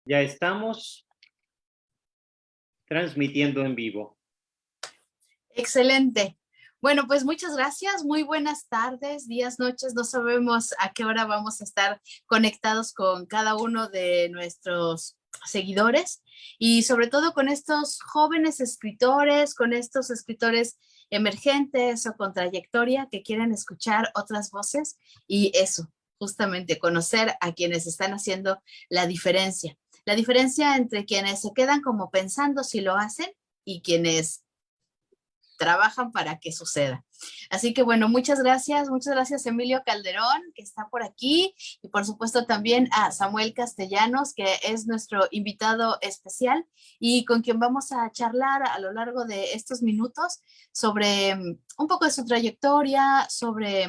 Ya estamos transmitiendo en vivo. Excelente. Bueno, pues muchas gracias. Muy buenas tardes, días, noches. No sabemos a qué hora vamos a estar conectados con cada uno de nuestros seguidores y sobre todo con estos jóvenes escritores, con estos escritores emergentes o con trayectoria que quieren escuchar otras voces y eso, justamente conocer a quienes están haciendo la diferencia. La diferencia entre quienes se quedan como pensando si lo hacen y quienes trabajan para que suceda. Así que bueno, muchas gracias Emilio Calderón, que está por aquí, y por supuesto también a Samuel Castellanos, que es nuestro invitado especial y con quien vamos a charlar a lo largo de estos minutos sobre un poco de su trayectoria, sobre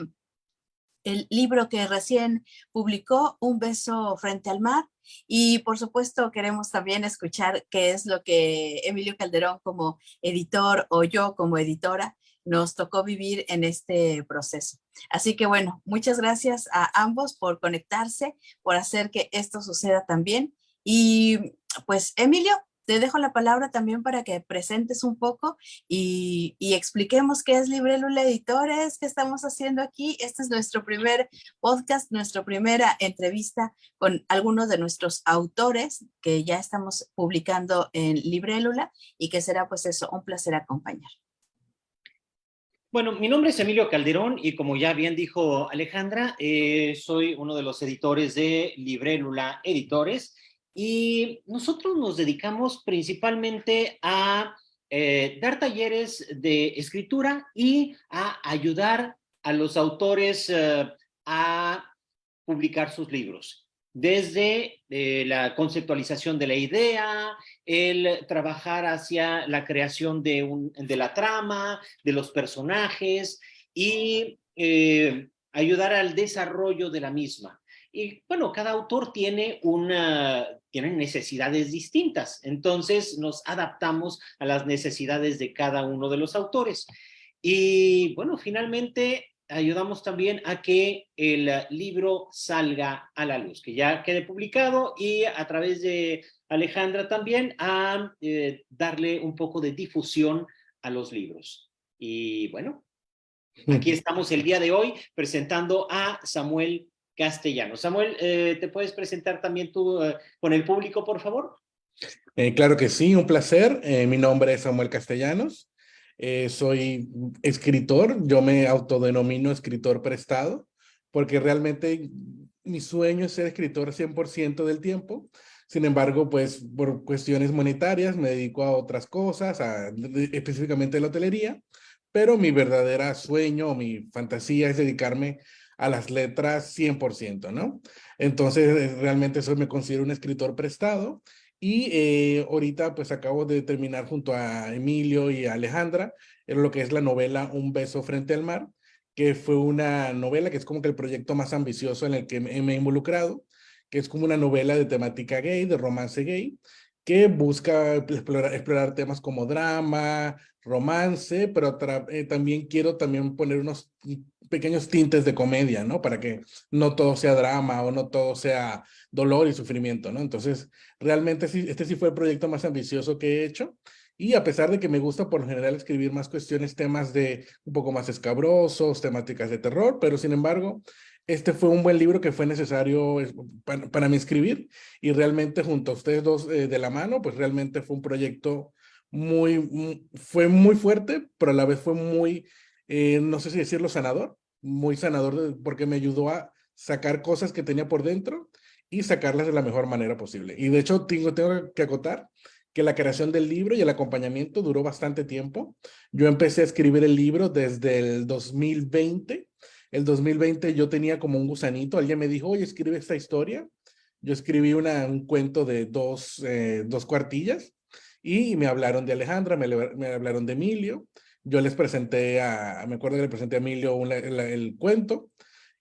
el libro que recién publicó, Un beso frente al mar. Y por supuesto queremos también escuchar qué es lo que Emilio Calderón como editor o yo como editora nos tocó vivir en este proceso. Así que bueno, muchas gracias a ambos por conectarse, por hacer que esto suceda también. Y pues Emilio, te dejo la palabra también para que presentes un poco y expliquemos qué es Librélula Editores, qué estamos haciendo aquí. Este es nuestro primer podcast, nuestra primera entrevista con algunos de nuestros autores que ya estamos publicando en Librélula y que será pues eso, un placer acompañar. Bueno, mi nombre es Emilio Calderón y como ya bien dijo Alejandra, soy uno de los editores de Librélula Editores y nosotros nos dedicamos principalmente a dar talleres de escritura y a ayudar a los autores a publicar sus libros. Desde la conceptualización de la idea, el trabajar hacia la creación de la trama, de los personajes y ayudar al desarrollo de la misma. Y bueno, cada autor tiene necesidades distintas, entonces nos adaptamos a las necesidades de cada uno de los autores. Y bueno, finalmente ayudamos también a que el libro salga a la luz, que ya quede publicado y a través de Alejandra también a darle un poco de difusión a los libros. Y bueno, aquí estamos el día de hoy presentando a Samuel Castellanos. Samuel, ¿te puedes presentar también tú con el público, por favor? Claro que sí, un placer. Mi nombre es Samuel Castellanos. Soy escritor. Yo me autodenomino escritor prestado porque realmente mi sueño es ser escritor 100% del tiempo. Sin embargo, pues por cuestiones monetarias me dedico a otras cosas, específicamente la hotelería, pero mi verdadera sueño o mi fantasía es dedicarme a las letras 100%, ¿no? Entonces, realmente me considero un escritor prestado. Y ahorita pues acabo de terminar junto a Emilio y a Alejandra en lo que es la novela Un beso frente al mar, que fue una novela que es como que el proyecto más ambicioso en el que me he involucrado, que es como una novela de temática gay, de romance gay, que busca explorar temas como drama, romance, pero también quiero también poner unos pequeños tintes de comedia, ¿no? Para que no todo sea drama o no todo sea dolor y sufrimiento, ¿no? Entonces, realmente sí, este sí fue el proyecto más ambicioso que he hecho. Y a pesar de que me gusta por lo general escribir más cuestiones, temas de un poco más escabrosos, temáticas de terror, pero sin embargo, este fue un buen libro que fue necesario para mí escribir y realmente junto a ustedes dos de la mano, pues realmente fue un proyecto fue muy fuerte, pero a la vez fue muy, no sé si decirlo sanador, muy sanador porque me ayudó a sacar cosas que tenía por dentro y sacarlas de la mejor manera posible. Y de hecho tengo que acotar que la creación del libro y el acompañamiento duró bastante tiempo. Yo empecé a escribir el libro desde el 2020. El 2020 yo tenía como un gusanito, alguien me dijo, oye, escribe esta historia. Yo escribí un cuento de dos cuartillas y me hablaron de Alejandra, me hablaron de Emilio. Yo les presenté me acuerdo que le presenté a Emilio el cuento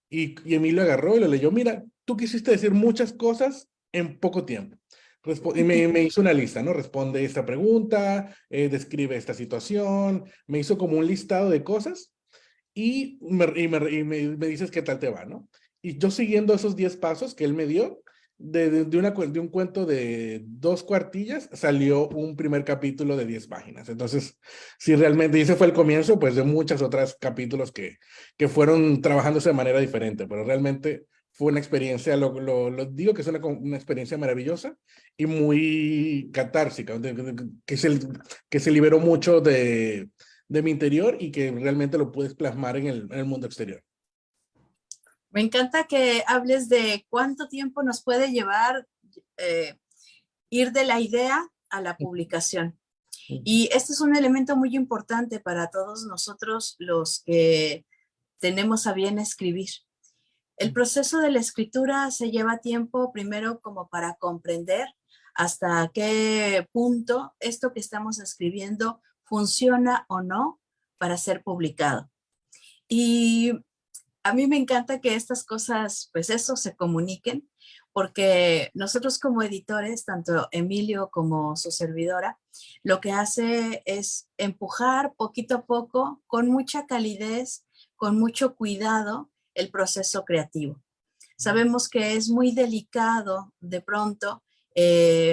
y Emilio agarró y lo leyó. Mira, tú quisiste decir muchas cosas en poco tiempo. Y me hizo una lista, ¿no? Responde esta pregunta, describe esta situación, me hizo como un listado de cosas y me dices qué tal te va, ¿no? Y yo siguiendo esos 10 pasos que él me dio, de un cuento de 2 cuartillas salió un primer capítulo de 10 páginas. Entonces, sí, realmente, y ese fue el comienzo, pues, de muchos otros capítulos que fueron trabajándose de manera diferente, pero realmente fue una experiencia, lo digo que es una experiencia maravillosa y muy catársica, que se liberó mucho de mi interior y que realmente lo puedes plasmar en el mundo exterior. Me encanta que hables de cuánto tiempo nos puede llevar eh, ir de la idea a la publicación. Y este es un elemento muy importante para todos nosotros los que tenemos a bien escribir. El proceso de la escritura se lleva tiempo primero como para comprender hasta qué punto esto que estamos escribiendo funciona o no para ser publicado. Y a mí me encanta que estas cosas, pues eso, se comuniquen, porque nosotros como editores, tanto Emilio como su servidora, lo que hace es empujar poquito a poco, con mucha calidez, con mucho cuidado, el proceso creativo. Sabemos que es muy delicado de pronto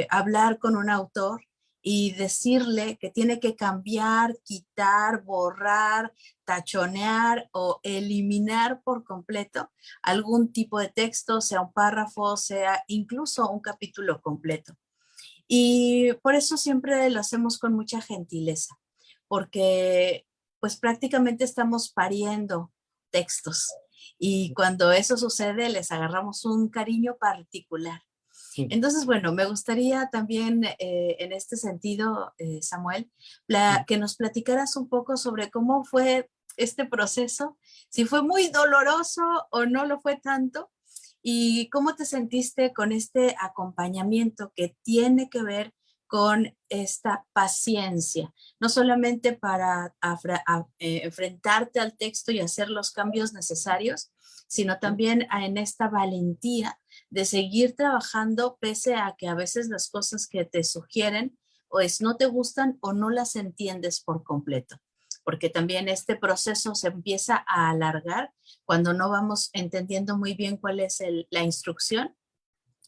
hablar con un autor y decirle que tiene que cambiar, quitar, borrar, tachonear o eliminar por completo algún tipo de texto, sea un párrafo, sea incluso un capítulo completo. Y por eso siempre lo hacemos con mucha gentileza, porque pues prácticamente estamos pariendo textos y cuando eso sucede les agarramos un cariño particular. Entonces, bueno, me gustaría también en este sentido, Samuel, que nos platicaras un poco sobre cómo fue este proceso, si fue muy doloroso o no lo fue tanto, y cómo te sentiste con este acompañamiento que tiene que ver con esta paciencia, no solamente para enfrentarte al texto y hacer los cambios necesarios, sino también en esta valentía de seguir trabajando pese a que a veces las cosas que te sugieren pues no te gustan o no las entiendes por completo, porque también este proceso se empieza a alargar cuando no vamos entendiendo muy bien cuál es la instrucción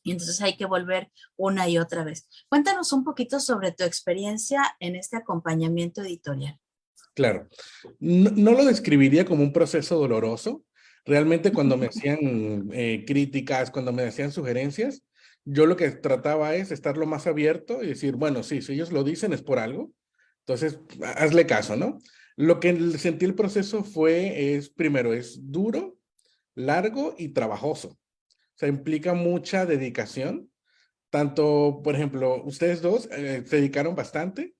y entonces hay que volver una y otra vez. Cuéntanos un poquito sobre tu experiencia en este acompañamiento editorial. Claro, no lo describiría como un proceso doloroso. Realmente cuando me hacían críticas, cuando me hacían sugerencias, yo lo que trataba es estar lo más abierto y decir, bueno, sí, si ellos lo dicen es por algo, entonces hazle caso, ¿no? Lo que sentí el proceso primero, es duro, largo y trabajoso. O sea, implica mucha dedicación. Tanto, por ejemplo, ustedes dos se dedicaron bastante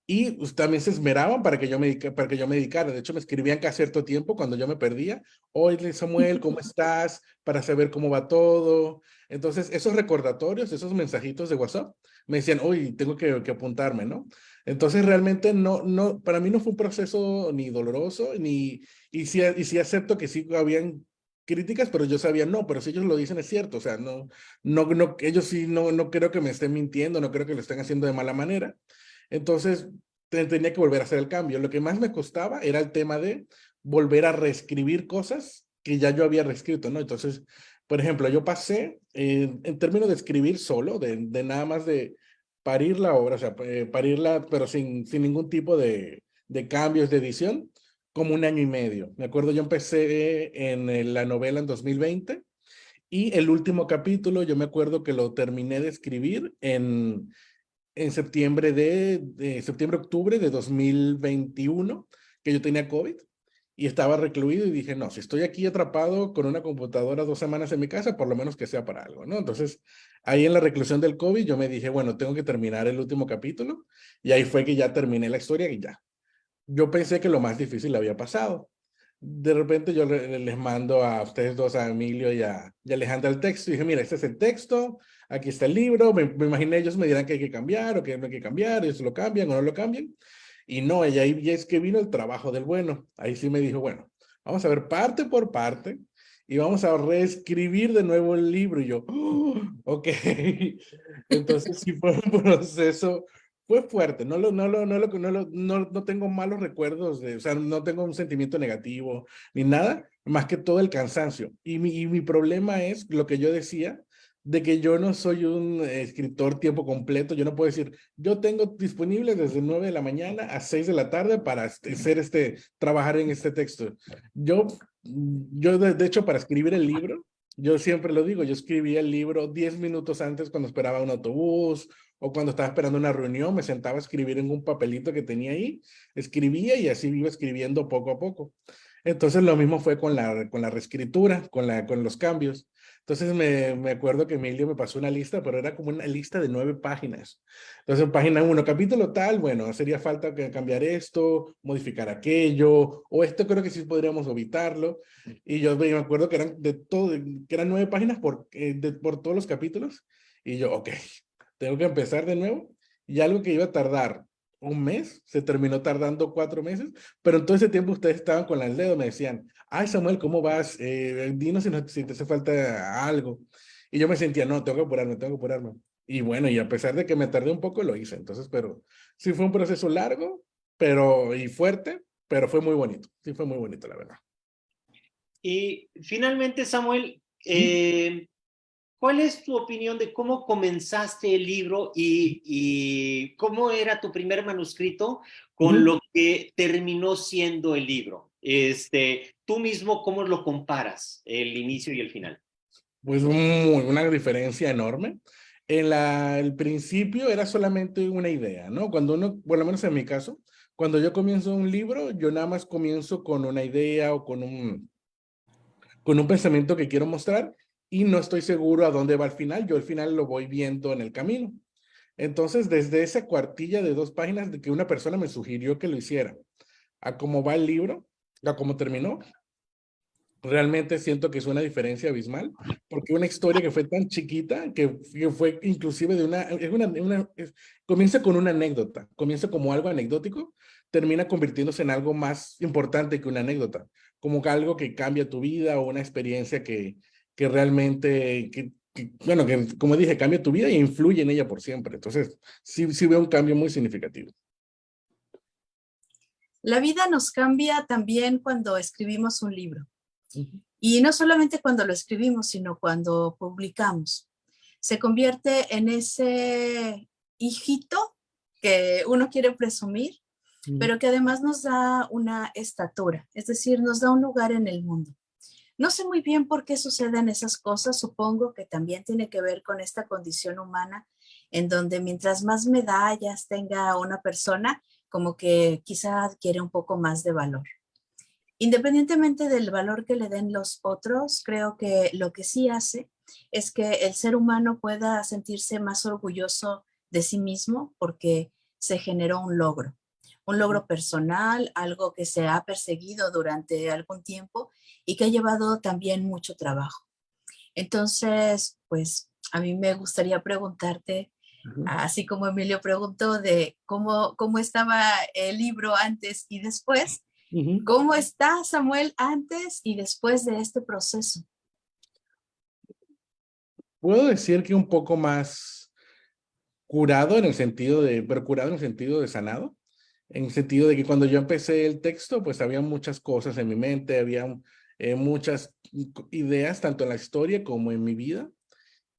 y también se esmeraban para que yo me dedicara. De hecho, me escribían cada cierto tiempo cuando yo me perdía. Oye, Samuel, ¿cómo estás? Para saber cómo va todo. Entonces, esos recordatorios, esos mensajitos de WhatsApp, me decían, oye, tengo que apuntarme, ¿no? Entonces, realmente para mí no fue un proceso ni doloroso, y sí acepto que sí habían críticas, pero yo sabía, no, pero si ellos lo dicen es cierto, o sea, ellos sí no creo que me estén mintiendo, no creo que lo estén haciendo de mala manera. Entonces, tenía que volver a hacer el cambio. Lo que más me costaba era el tema de volver a reescribir cosas que ya yo había reescrito, ¿no? Entonces, por ejemplo, yo pasé, en términos de escribir solo, de nada más de parir la obra, o sea, parirla, pero sin ningún tipo de cambios de edición, como 1 año y medio. Me acuerdo, yo empecé en la novela en 2020 y el último capítulo yo me acuerdo que lo terminé de escribir en septiembre octubre de 2021, que yo tenía COVID y estaba recluido y dije, no, si estoy aquí atrapado con una computadora 2 semanas en mi casa, por lo menos que sea para algo, ¿no? Entonces, ahí en la reclusión del COVID yo me dije, bueno, tengo que terminar el último capítulo y ahí fue que ya terminé la historia y ya. Yo pensé que lo más difícil había pasado. De repente yo les mando a ustedes dos, a Emilio y a Alejandra, el texto. Y dije, mira, este es el texto, aquí está el libro. Me imaginé ellos me dirán que hay que cambiar o que no hay que cambiar, ellos lo cambian o no lo cambian. Y no, ella ahí ya es que vino el trabajo del bueno. Ahí sí me dijo, bueno, vamos a ver parte por parte y vamos a reescribir de nuevo el libro. Y yo, oh, ok. Entonces sí fue un proceso, fue fuerte. No tengo malos recuerdos o sea, no tengo un sentimiento negativo ni nada, más que todo el cansancio. Y mi problema es lo que yo decía de que yo no soy un escritor tiempo completo. Yo no puedo decir, yo tengo disponible desde 9 de la mañana a 6 de la tarde para hacer trabajar en este texto. Yo de hecho, para escribir el libro, yo siempre lo digo, yo escribía el libro 10 minutos antes cuando esperaba un autobús o cuando estaba esperando una reunión, me sentaba a escribir en un papelito que tenía ahí, escribía y así iba escribiendo poco a poco. Entonces lo mismo fue con la reescritura, con los cambios. Entonces me acuerdo que Emilio me pasó una lista, pero era como una lista de 9 páginas. Entonces, página 1, capítulo tal, bueno, sería falta que cambiar esto, modificar aquello, o esto creo que sí podríamos evitarlo. Y yo me acuerdo que eran de todo, que eran 9 páginas por todos los capítulos. Y yo, ok, tengo que empezar de nuevo. Y algo que iba a tardar un mes, se terminó tardando 4 meses, pero en todo ese tiempo ustedes estaban con el dedo, me decían, ay Samuel, ¿cómo vas? Dinos si te hace falta algo. Y yo me sentía, no, tengo que apurarme, tengo que apurarme. Y bueno, y a pesar de que me tardé un poco, lo hice. Entonces, pero sí fue un proceso largo, y fuerte, pero fue muy bonito. Sí fue muy bonito, la verdad. Y finalmente, Samuel, ¿Mm? ¿cuál es tu opinión de cómo comenzaste el libro y cómo era tu primer manuscrito con Ujú. lo que terminó siendo el libro? Tú mismo, ¿cómo lo comparas, el inicio y el final? Pues una diferencia enorme. El principio era solamente una idea, ¿no? Cuando uno, por lo menos en mi caso, cuando yo comienzo un libro, yo nada más comienzo con una idea o con un pensamiento que quiero mostrar y no estoy seguro a dónde va el final. Yo el final lo voy viendo en el camino. Entonces, desde esa cuartilla de 2 páginas de que una persona me sugirió que lo hiciera, a cómo va el libro, a cómo terminó, realmente siento que es una diferencia abismal, porque una historia que fue tan chiquita, que fue inclusive comienza con una anécdota, comienza como algo anecdótico, termina convirtiéndose en algo más importante que una anécdota, como algo que cambia tu vida o una experiencia que realmente, bueno, que como dije, cambia tu vida e influye en ella por siempre. Entonces, sí veo un cambio muy significativo. La vida nos cambia también cuando escribimos un libro. Ujú. Y no solamente cuando lo escribimos, sino cuando publicamos. Se convierte en ese hijito que uno quiere presumir, Ujú. pero que además nos da una estatura, es decir, nos da un lugar en el mundo. No sé muy bien por qué suceden esas cosas, supongo que también tiene que ver con esta condición humana en donde mientras más medallas tenga una persona, como que quizá adquiere un poco más de valor. Independientemente del valor que le den los otros, creo que lo que sí hace es que el ser humano pueda sentirse más orgulloso de sí mismo porque se generó un logro personal, algo que se ha perseguido durante algún tiempo y que ha llevado también mucho trabajo. Entonces, pues a mí me gustaría preguntarte, Ujú. así como Emilio preguntó de cómo estaba el libro antes y después, Ujú. ¿cómo está Samuel antes y después de este proceso? Puedo decir que un poco más pero curado en el sentido de sanado, en el sentido de que cuando yo empecé el texto, pues había muchas cosas en mi mente, había muchas ideas, tanto en la historia como en mi vida.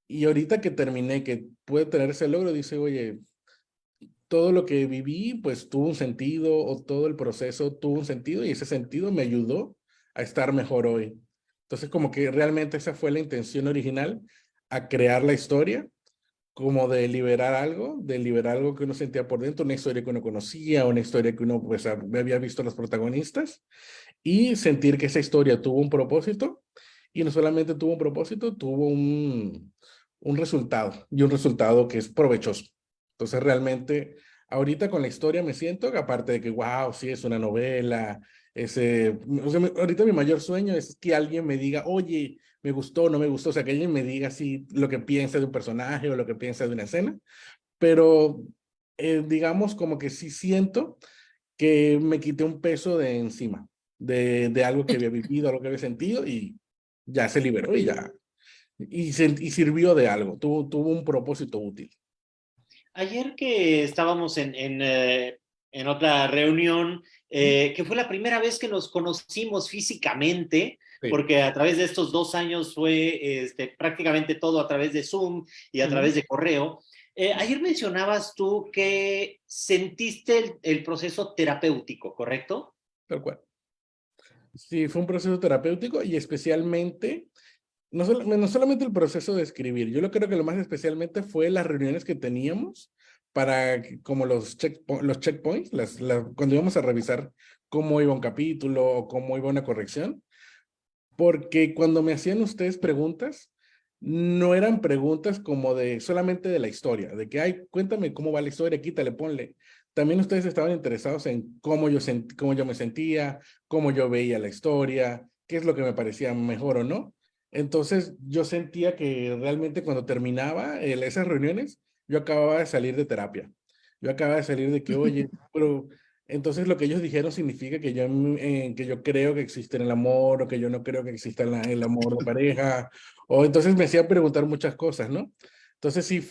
Y ahorita que terminé, que pude tener ese logro, dice, oye, todo lo que viví, pues tuvo un sentido, o todo el proceso tuvo un sentido, y ese sentido me ayudó a estar mejor hoy. Entonces, como que realmente esa fue la intención original, a crear la historia como de liberar algo que uno sentía por dentro, una historia que uno conocía, una historia que uno pues había visto a los protagonistas, y sentir que esa historia tuvo un propósito, y no solamente tuvo un propósito, tuvo un resultado, y un resultado que es provechoso. Entonces realmente ahorita con la historia me siento que aparte de que, wow, sí, es una novela, ahorita mi mayor sueño es que alguien me diga, oye, me gustó, no me gustó, o sea, que alguien me diga así lo que piensa de un personaje o lo que piensa de una escena, pero digamos como que sí siento que me quité un peso de encima, de algo que había vivido, algo que había sentido y ya se liberó y ya, y sirvió de algo, tuvo un propósito útil. Ayer que estábamos en otra reunión, que fue la primera vez que nos conocimos físicamente, Sí. porque a través de estos 2 años fue prácticamente todo a través de Zoom y a través de correo. Ayer mencionabas tú que sentiste el proceso terapéutico, ¿correcto? Tal cual. Sí, fue un proceso terapéutico y especialmente, no solamente el proceso de escribir, yo lo creo que lo más especialmente fue las reuniones que teníamos como los checkpoints, cuando íbamos a revisar cómo iba un capítulo o cómo iba una corrección, porque cuando me hacían ustedes preguntas, no eran preguntas como de solamente de la historia, de que, ay, cuéntame cómo va la historia, quítale, ponle. También ustedes estaban interesados en cómo yo me sentía, cómo yo veía la historia, qué es lo que me parecía mejor o no. Entonces, yo sentía que realmente cuando terminaba esas reuniones, yo acababa de salir de terapia. Yo acababa de salir de que, oye, pero entonces lo que ellos dijeron significa que yo creo que existe el amor o que yo no creo que exista el amor de pareja. O entonces me hacían preguntar muchas cosas, ¿no? Entonces sí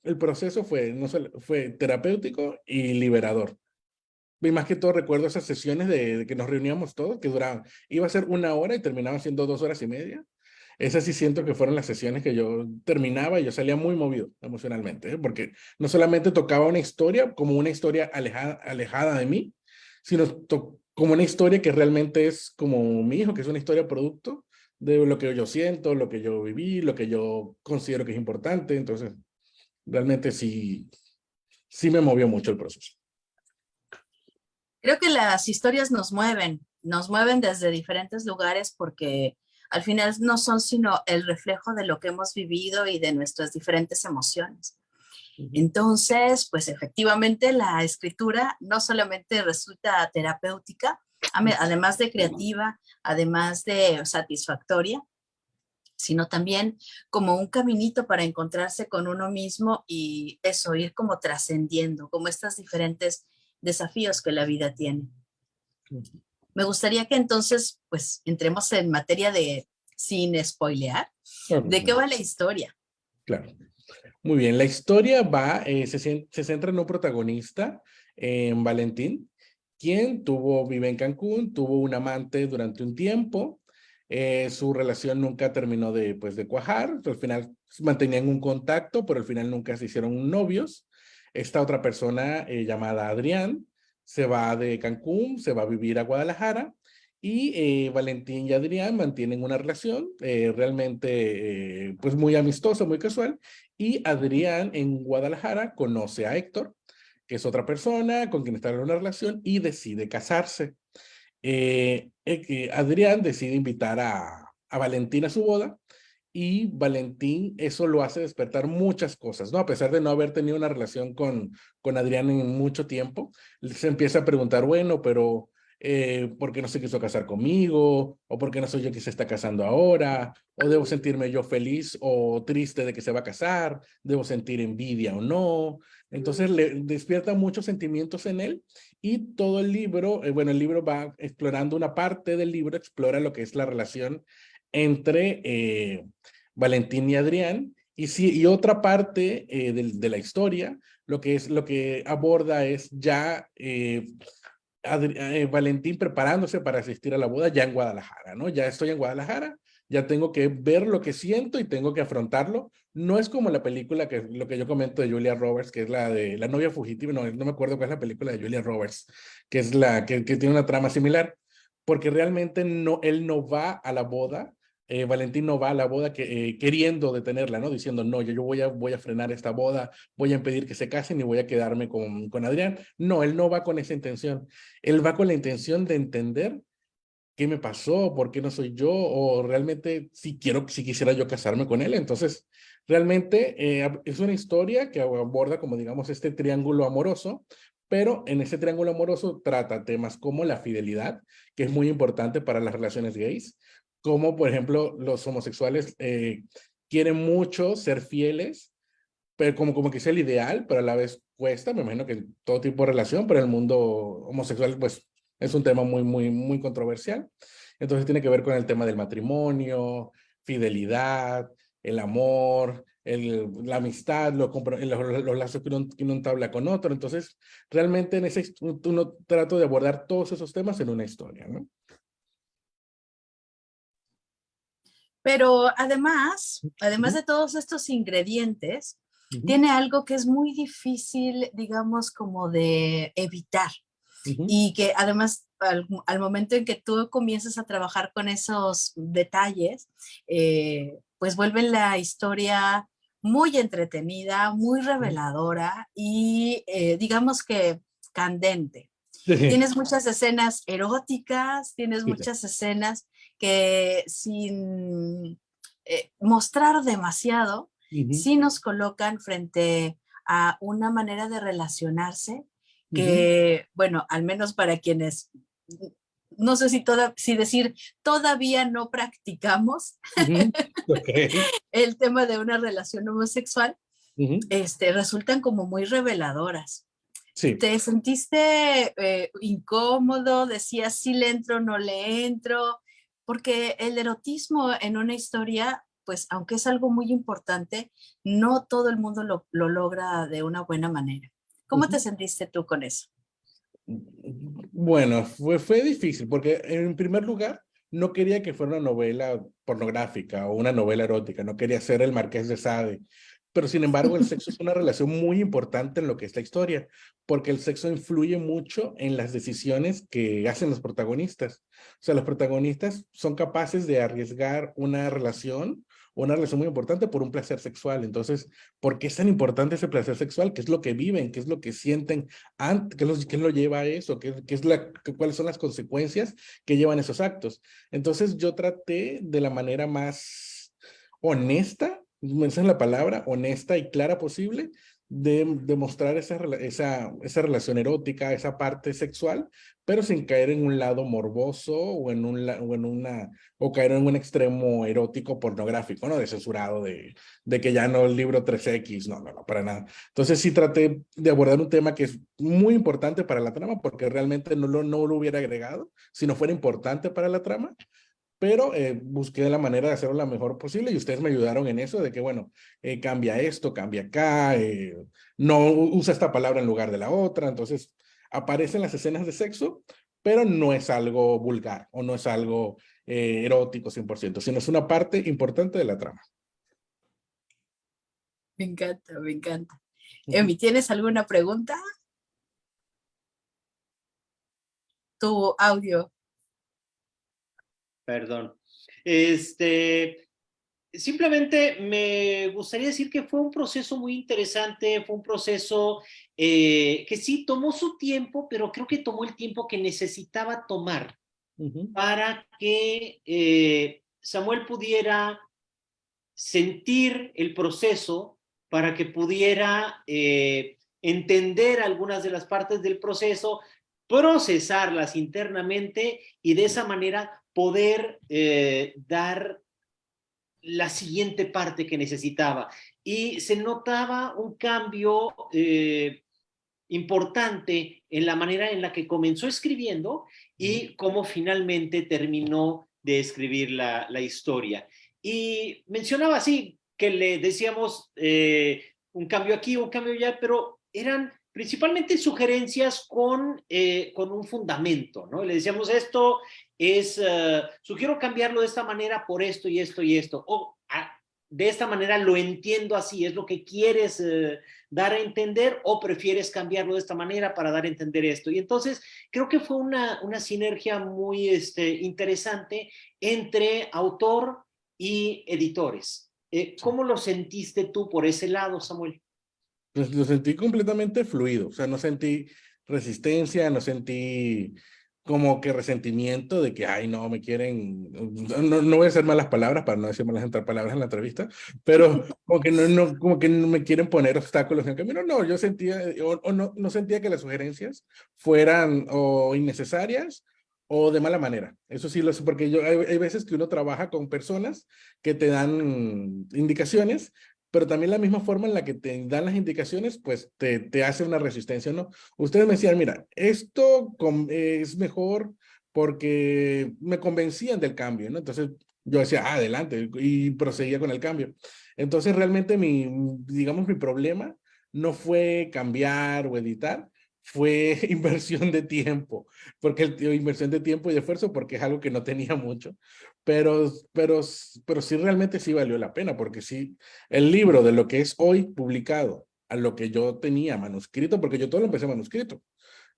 el proceso fue terapéutico y liberador. Y más que todo recuerdo esas sesiones de que nos reuníamos todos, que duraban, iba a ser 1 hora y terminaban siendo 2 horas y media. Esas sí siento que fueron las sesiones que yo terminaba y yo salía muy movido emocionalmente, ¿eh? Porque no solamente tocaba una historia como una historia alejada de mí, sino como una historia que realmente es como mi hijo, que es una historia producto de lo que yo siento, lo que yo viví, lo que yo considero que es importante. Entonces, realmente sí me movió mucho el proceso. Creo que las historias nos mueven desde diferentes lugares porque al final no son sino el reflejo de lo que hemos vivido y de nuestras diferentes emociones. Entonces, pues efectivamente la escritura no solamente resulta terapéutica, además de creativa, además de satisfactoria, sino también como un caminito para encontrarse con uno mismo y eso, ir como trascendiendo, como estos diferentes desafíos que la vida tiene. Me gustaría que entonces, pues, entremos en materia de, sin spoilear, Claro, ¿de qué va la historia? claro. Muy bien, la historia se centra en un protagonista, en Valentín, quien vive en Cancún, tuvo un amante durante un tiempo, su relación nunca terminó de cuajar, al final mantenían un contacto, pero al final nunca se hicieron novios. Esta otra persona llamada Adrián se va de Cancún, se va a vivir a Guadalajara y Valentín y Adrián mantienen una relación realmente pues muy amistosa, muy casual. Y Adrián en Guadalajara conoce a Héctor, que es otra persona con quien está en una relación y decide casarse. Adrián decide invitar a Valentín a su boda y Valentín eso lo hace despertar muchas cosas, ¿no? A pesar de no haber tenido una relación con Adrián en mucho tiempo, se empieza a preguntar, bueno, pero ¿por qué no se quiso casar conmigo? ¿O por qué no soy yo que se está casando ahora? ¿O debo sentirme yo feliz o triste de que se va a casar? ¿Debo sentir envidia o no? Entonces le despierta muchos sentimientos en él y todo el libro, bueno, el libro va explorando una parte del libro, explora lo que es la relación entre Valentín y Adrián, y otra parte de la historia, lo que aborda es ya Valentín preparándose para asistir a la boda ya en Guadalajara, ¿no? Ya estoy en Guadalajara, ya tengo que ver lo que siento y tengo que afrontarlo. No es como la película lo que yo comento de Julia Roberts, que es la de La novia fugitiva, no me acuerdo cuál es la película de Julia Roberts, que es la que tiene una trama similar, porque realmente no, él no va a la boda. Valentín no va a la boda queriendo detenerla, ¿no? Diciendo, no, yo voy a frenar esta boda, voy a impedir que se casen y voy a quedarme con Adrián. No, él no va con esa intención. Él va con la intención de entender qué me pasó, por qué no soy yo, o realmente si quisiera yo casarme con él. Entonces, realmente es una historia que aborda, como digamos, este triángulo amoroso, pero en ese triángulo amoroso trata temas como la fidelidad, que es muy importante para las relaciones gays, como por ejemplo los homosexuales quieren mucho ser fieles, pero como que es el ideal, pero a la vez cuesta, me imagino que en todo tipo de relación, pero el mundo homosexual pues es un tema muy, muy, muy controversial. Entonces tiene que ver con el tema del matrimonio, fidelidad, el amor, la amistad, los lazos que uno entabla con otro. Entonces, realmente uno trata de abordar todos esos temas en una historia, ¿no? Pero además Ujú, de todos estos ingredientes, ujú, tiene algo que es muy difícil, digamos, como de evitar ujú, y que además al momento en que tú comienzas a trabajar con esos detalles, pues vuelven la historia muy entretenida, muy ujú. reveladora y digamos que candente. Sí, Tienes muchas escenas eróticas, tienes sí, sí. muchas escenas que sin mostrar demasiado, Ujú, sí nos colocan frente a una manera de relacionarse ujú, que, bueno, al menos para quienes, no sé si decir, todavía no practicamos ujú. Ok. el tema de una relación homosexual, Ujú. resultan como muy reveladoras. Sí. ¿Te sentiste incómodo? ¿Decías si le entro, no le entro? Porque el erotismo en una historia, pues aunque es algo muy importante, no todo el mundo lo logra de una buena manera. ¿Cómo te Ujú. sentiste tú con eso? Bueno, fue difícil porque en primer lugar no quería que fuera una novela pornográfica o una novela erótica, no quería ser el Marqués de Sade, pero sin embargo el sexo es una relación muy importante en lo que es la historia, porque el sexo influye mucho en las decisiones que hacen los protagonistas. O sea, los protagonistas son capaces de arriesgar una relación muy importante por un placer sexual. Entonces, ¿por qué es tan importante ese placer sexual? ¿Qué es lo que viven? ¿Qué es lo que sienten? ¿Qué lo lleva a eso? ¿Cuáles son las consecuencias que llevan esos actos? Entonces yo traté de la manera más honesta, esa es la palabra, honesta y clara posible, de mostrar esa relación erótica, esa parte sexual, pero sin caer en un lado morboso o caer en un extremo erótico pornográfico, ¿no? De censurado, de que ya no el libro 3X, no, no, no, para nada. Entonces sí traté de abordar un tema que es muy importante para la trama, porque realmente no lo hubiera agregado si no fuera importante para la trama, pero busqué la manera de hacerlo la mejor posible y ustedes me ayudaron en eso, de que bueno, cambia esto, cambia acá, no usa esta palabra en lugar de la otra, entonces aparecen las escenas de sexo, pero no es algo vulgar o no es algo erótico 100%, sino es una parte importante de la trama. Me encanta, me encanta. Ujú. Emi, ¿tienes alguna pregunta? Tu audio. Perdón. Simplemente me gustaría decir que fue un proceso muy interesante, fue un proceso que sí tomó su tiempo, pero creo que tomó el tiempo que necesitaba tomar Ujú. para que Samuel pudiera sentir el proceso, para que pudiera entender algunas de las partes del proceso, procesarlas internamente y de esa manera poder dar la siguiente parte que necesitaba. Y se notaba un cambio importante en la manera en la que comenzó escribiendo Ujú. y cómo finalmente terminó de escribir la historia. Y mencionaba así que le decíamos un cambio aquí, un cambio allá, pero eran principalmente sugerencias con un fundamento, ¿no? Le decíamos esto sugiero cambiarlo de esta manera por esto y esto y esto, o de esta manera lo entiendo así, es lo que quieres dar a entender o prefieres cambiarlo de esta manera para dar a entender esto. Y entonces creo que fue una sinergia muy interesante entre autor y editores. Sí. ¿Cómo lo sentiste tú por ese lado, Samuel? Pues lo sentí completamente fluido, o sea, no sentí resistencia, no sentí como que resentimiento de que, ay, no, me quieren, no voy a hacer malas palabras para no decir malas palabras en la entrevista, pero como que no me quieren poner obstáculos en el camino. No, yo sentía, o no sentía que las sugerencias fueran o innecesarias o de mala manera. Eso sí lo sé, porque hay veces que uno trabaja con personas que te dan indicaciones, pero también la misma forma en la que te dan las indicaciones, pues te hace una resistencia, ¿no? Ustedes me decían, mira, es mejor porque me convencían del cambio, ¿no? Entonces yo decía, adelante, y proseguía con el cambio. Entonces realmente digamos, mi problema no fue cambiar o editar, fue inversión de tiempo, inversión de tiempo y de esfuerzo porque es algo que no tenía mucho, pero sí realmente sí valió la pena, porque sí, el libro de lo que es hoy publicado a lo que yo tenía manuscrito, porque yo todo lo empecé manuscrito.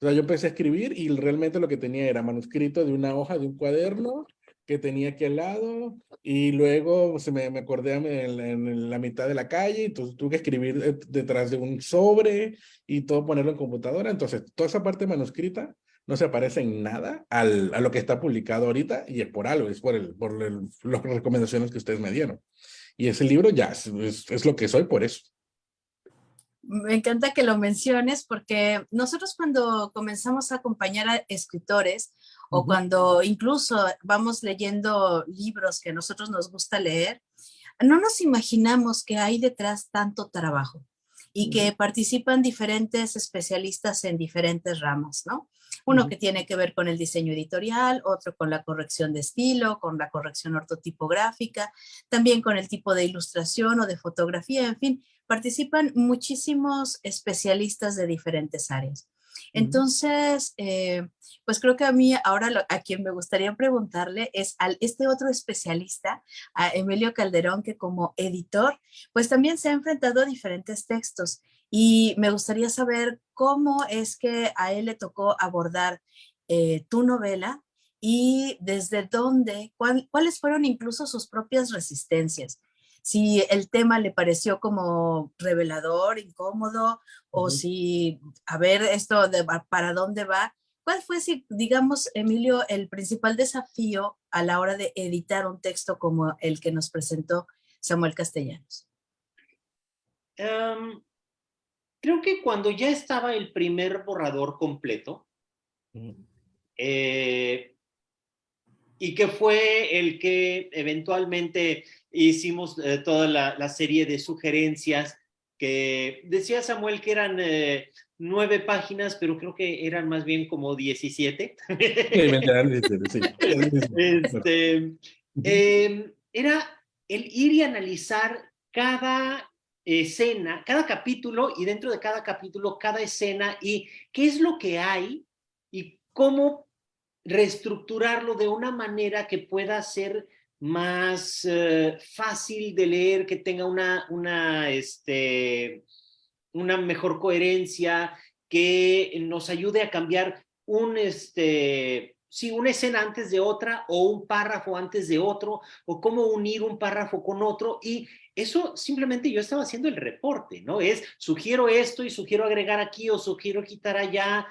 O sea, yo empecé a escribir y realmente lo que tenía era manuscrito de una hoja, de un cuaderno que tenía aquí al lado, y luego me acordé en la mitad de la calle, entonces tuve que escribir detrás de un sobre y todo ponerlo en computadora. Entonces, toda esa parte manuscrita no se parece en nada a lo que está publicado ahorita, y es por algo, es las recomendaciones que ustedes me dieron. Y ese libro ya es lo que soy por eso. Me encanta que lo menciones porque nosotros cuando comenzamos a acompañar a escritores o cuando incluso vamos leyendo libros que a nosotros nos gusta leer, no nos imaginamos que hay detrás tanto trabajo y que participan diferentes especialistas en diferentes ramas, ¿no? Uno que tiene que ver con el diseño editorial, otro con la corrección de estilo, con la corrección ortotipográfica, también con el tipo de ilustración o de fotografía, en fin, participan muchísimos especialistas de diferentes áreas. Entonces, pues creo que a mí ahora a quien me gustaría preguntarle es a este otro especialista, a Emilio Calderón, que como editor, pues también se ha enfrentado a diferentes textos y me gustaría saber cómo es que a él le tocó abordar tu novela y desde dónde, cuáles fueron incluso sus propias resistencias. Si el tema le pareció como revelador, incómodo, o si, a ver, esto de para dónde va. ¿Cuál fue, si, digamos, Emilio, el principal desafío a la hora de editar un texto como el que nos presentó Samuel Castellanos? Creo que cuando ya estaba el primer borrador completo, y que fue el que eventualmente hicimos toda la serie de sugerencias que decía Samuel que eran 9 páginas, pero creo que eran más bien como 17. Era el ir y analizar cada escena, cada capítulo, y dentro de cada capítulo, cada escena, y qué es lo que hay y cómo reestructurarlo de una manera que pueda ser más fácil de leer, que tenga una mejor coherencia, que nos ayude a cambiar sí, una escena antes de otra o un párrafo antes de otro, o cómo unir un párrafo con otro. Y eso simplemente yo estaba haciendo el reporte, ¿no? Es sugiero esto y sugiero agregar aquí o sugiero quitar allá,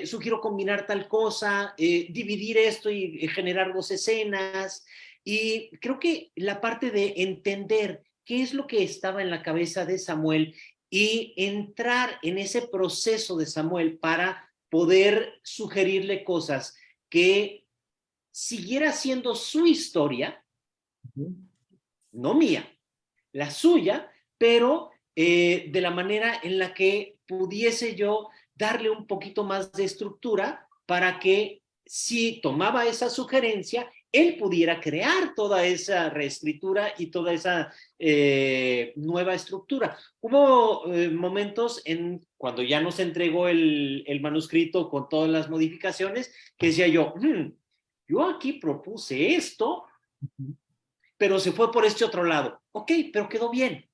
sugiero combinar tal cosa, dividir esto y generar 2 escenas. Y creo que la parte de entender qué es lo que estaba en la cabeza de Samuel y entrar en ese proceso de Samuel para poder sugerirle cosas que siguiera siendo su historia, no mía, la suya, pero de la manera en la que pudiese yo darle un poquito más de estructura para que si tomaba esa sugerencia, él pudiera crear toda esa reescritura y toda esa nueva estructura. Hubo momentos cuando ya nos entregó el manuscrito con todas las modificaciones, que decía yo aquí propuse esto, pero se fue por este otro lado. Ok, pero quedó bien.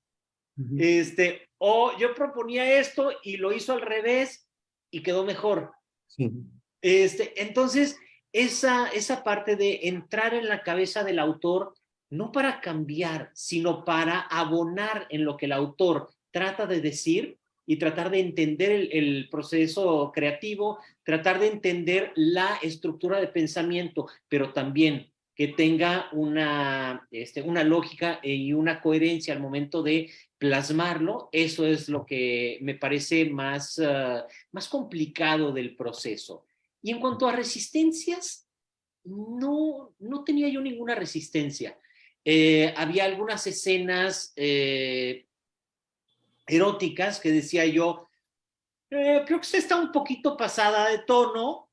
O yo proponía esto y lo hizo al revés y quedó mejor. Entonces, esa parte de entrar en la cabeza del autor, no para cambiar, sino para abonar en lo que el autor trata de decir y tratar de entender el proceso creativo, tratar de entender la estructura de pensamiento, pero también que tenga una lógica y una coherencia al momento de plasmarlo. Eso es lo que me parece más complicado del proceso. Y en cuanto a resistencias, no tenía yo ninguna resistencia. Había algunas escenas eróticas que decía yo, creo que se está un poquito pasada de tono,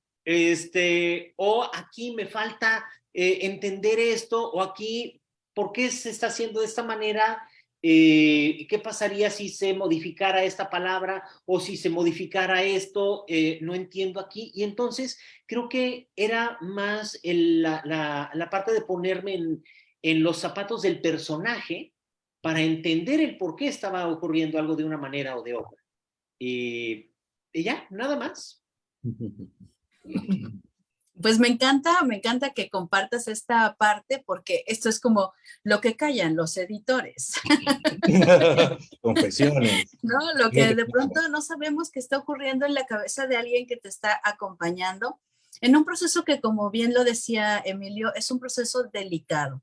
o aquí me falta entender esto, o aquí, ¿por qué se está haciendo de esta manera? ¿Qué pasaría si se modificara esta palabra o si se modificara esto? No entiendo aquí. Y entonces creo que era más la parte de ponerme en los zapatos del personaje para entender el por qué estaba ocurriendo algo de una manera o de otra. Y ya, nada más. Pues me encanta que compartas esta parte porque esto es como lo que callan los editores, Confesiones. ¿no? Lo que de pronto no sabemos que está ocurriendo en la cabeza de alguien que te está acompañando en un proceso que, como bien lo decía Emilio, es un proceso delicado.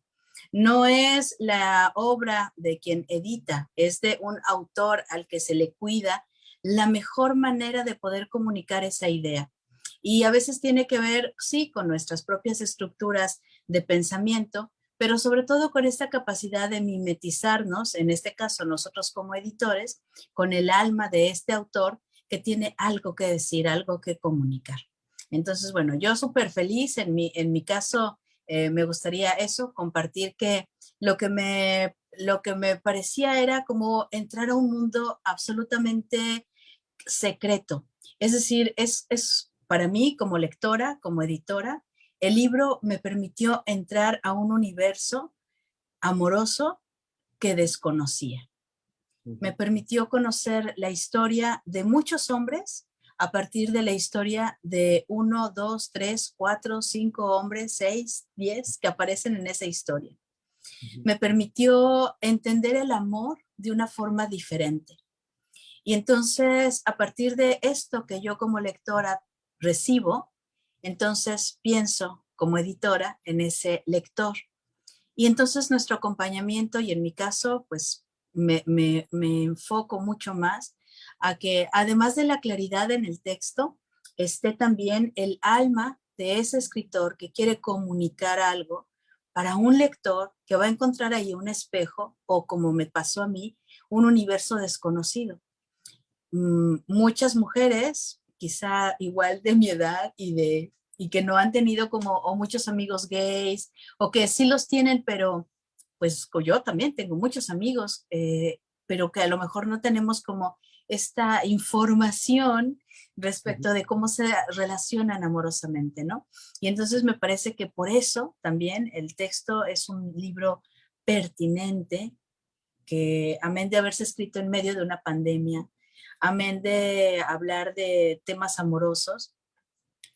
No es la obra de quien edita, es de un autor al que se le cuida la mejor manera de poder comunicar esa idea. Y a veces tiene que ver, sí, con nuestras propias estructuras de pensamiento, pero sobre todo con esta capacidad de mimetizarnos, en este caso nosotros como editores, con el alma de este autor que tiene algo que decir, algo que comunicar. Entonces, bueno, yo súper feliz, en mi caso, me gustaría eso, compartir que lo que me parecía era como entrar a un mundo absolutamente secreto. Es decir, es para mí como lectora, como editora, el libro me permitió entrar a un universo amoroso que desconocía. Me permitió conocer la historia de muchos hombres a partir de la historia de 1, 2, 3, 4, 5 hombres, 6, 10 que aparecen en esa historia. Me permitió entender el amor de una forma diferente. Y entonces, a partir de esto que yo como lectora recibo, entonces pienso como editora en ese lector. Y entonces nuestro acompañamiento, y en mi caso, pues me enfoco mucho más a que además de la claridad en el texto, esté también el alma de ese escritor que quiere comunicar algo para un lector que va a encontrar ahí un espejo o, como me pasó a mí, un universo desconocido. Muchas mujeres, quizá igual de mi edad y que no han tenido como, o muchos amigos gays, o que sí los tienen, pero pues yo también tengo muchos amigos, pero que a lo mejor no tenemos como esta información respecto de cómo se relacionan amorosamente, ¿no? Y entonces me parece que por eso también el texto es un libro pertinente, que amén de haberse escrito en medio de una pandemia, amén de hablar de temas amorosos,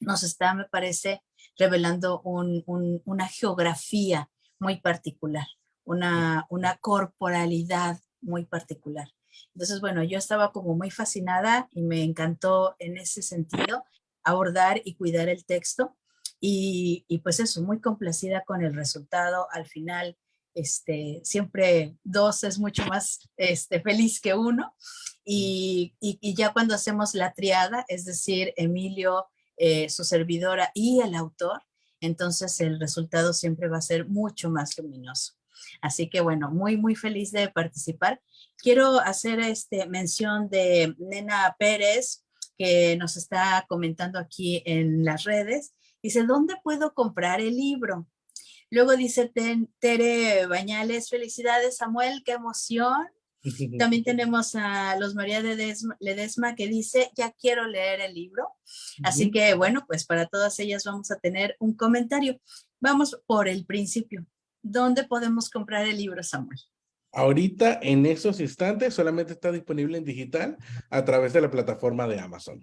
nos está, me parece, revelando una geografía muy particular, una corporalidad muy particular. Entonces, bueno, yo estaba como muy fascinada y me encantó en ese sentido abordar y cuidar el texto. Y pues eso, muy complacida con el resultado. Al final, siempre dos es mucho más feliz que uno. Y ya cuando hacemos la triada, es decir, Emilio, su servidora y el autor, entonces el resultado siempre va a ser mucho más luminoso. Así que bueno, muy feliz de participar. Quiero hacer mención de Nena Pérez, que nos está comentando aquí en las redes. Dice, ¿dónde puedo comprar el libro? Luego dice Tere Bañales, felicidades Samuel, qué emoción. También tenemos a Los María Ledesma que dice, ya quiero leer el libro. Así que bueno, pues para todas ellas vamos a tener un comentario. Vamos por el principio. ¿Dónde podemos comprar el libro, Samuel? Ahorita, en esos instantes, solamente está disponible en digital a través de la plataforma de Amazon.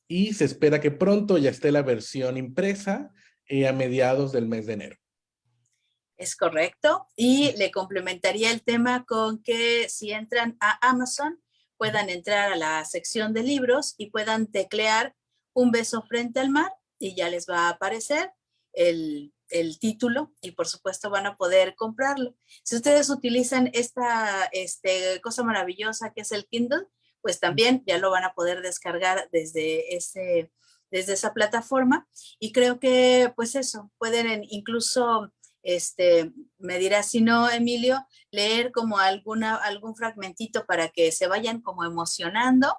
Y se espera que pronto ya esté la versión impresa a mediados del mes de enero. Es correcto. Y le complementaría el tema con que si entran a Amazon, puedan entrar a la sección de libros y puedan teclear Un beso frente al mar y ya les va a aparecer el título y por supuesto van a poder comprarlo. Si ustedes utilizan esta cosa maravillosa que es el Kindle, pues también ya lo van a poder descargar desde esa plataforma. Y creo que pues eso, pueden incluso me dirá si no, Emilio, leer como algún fragmentito para que se vayan como emocionando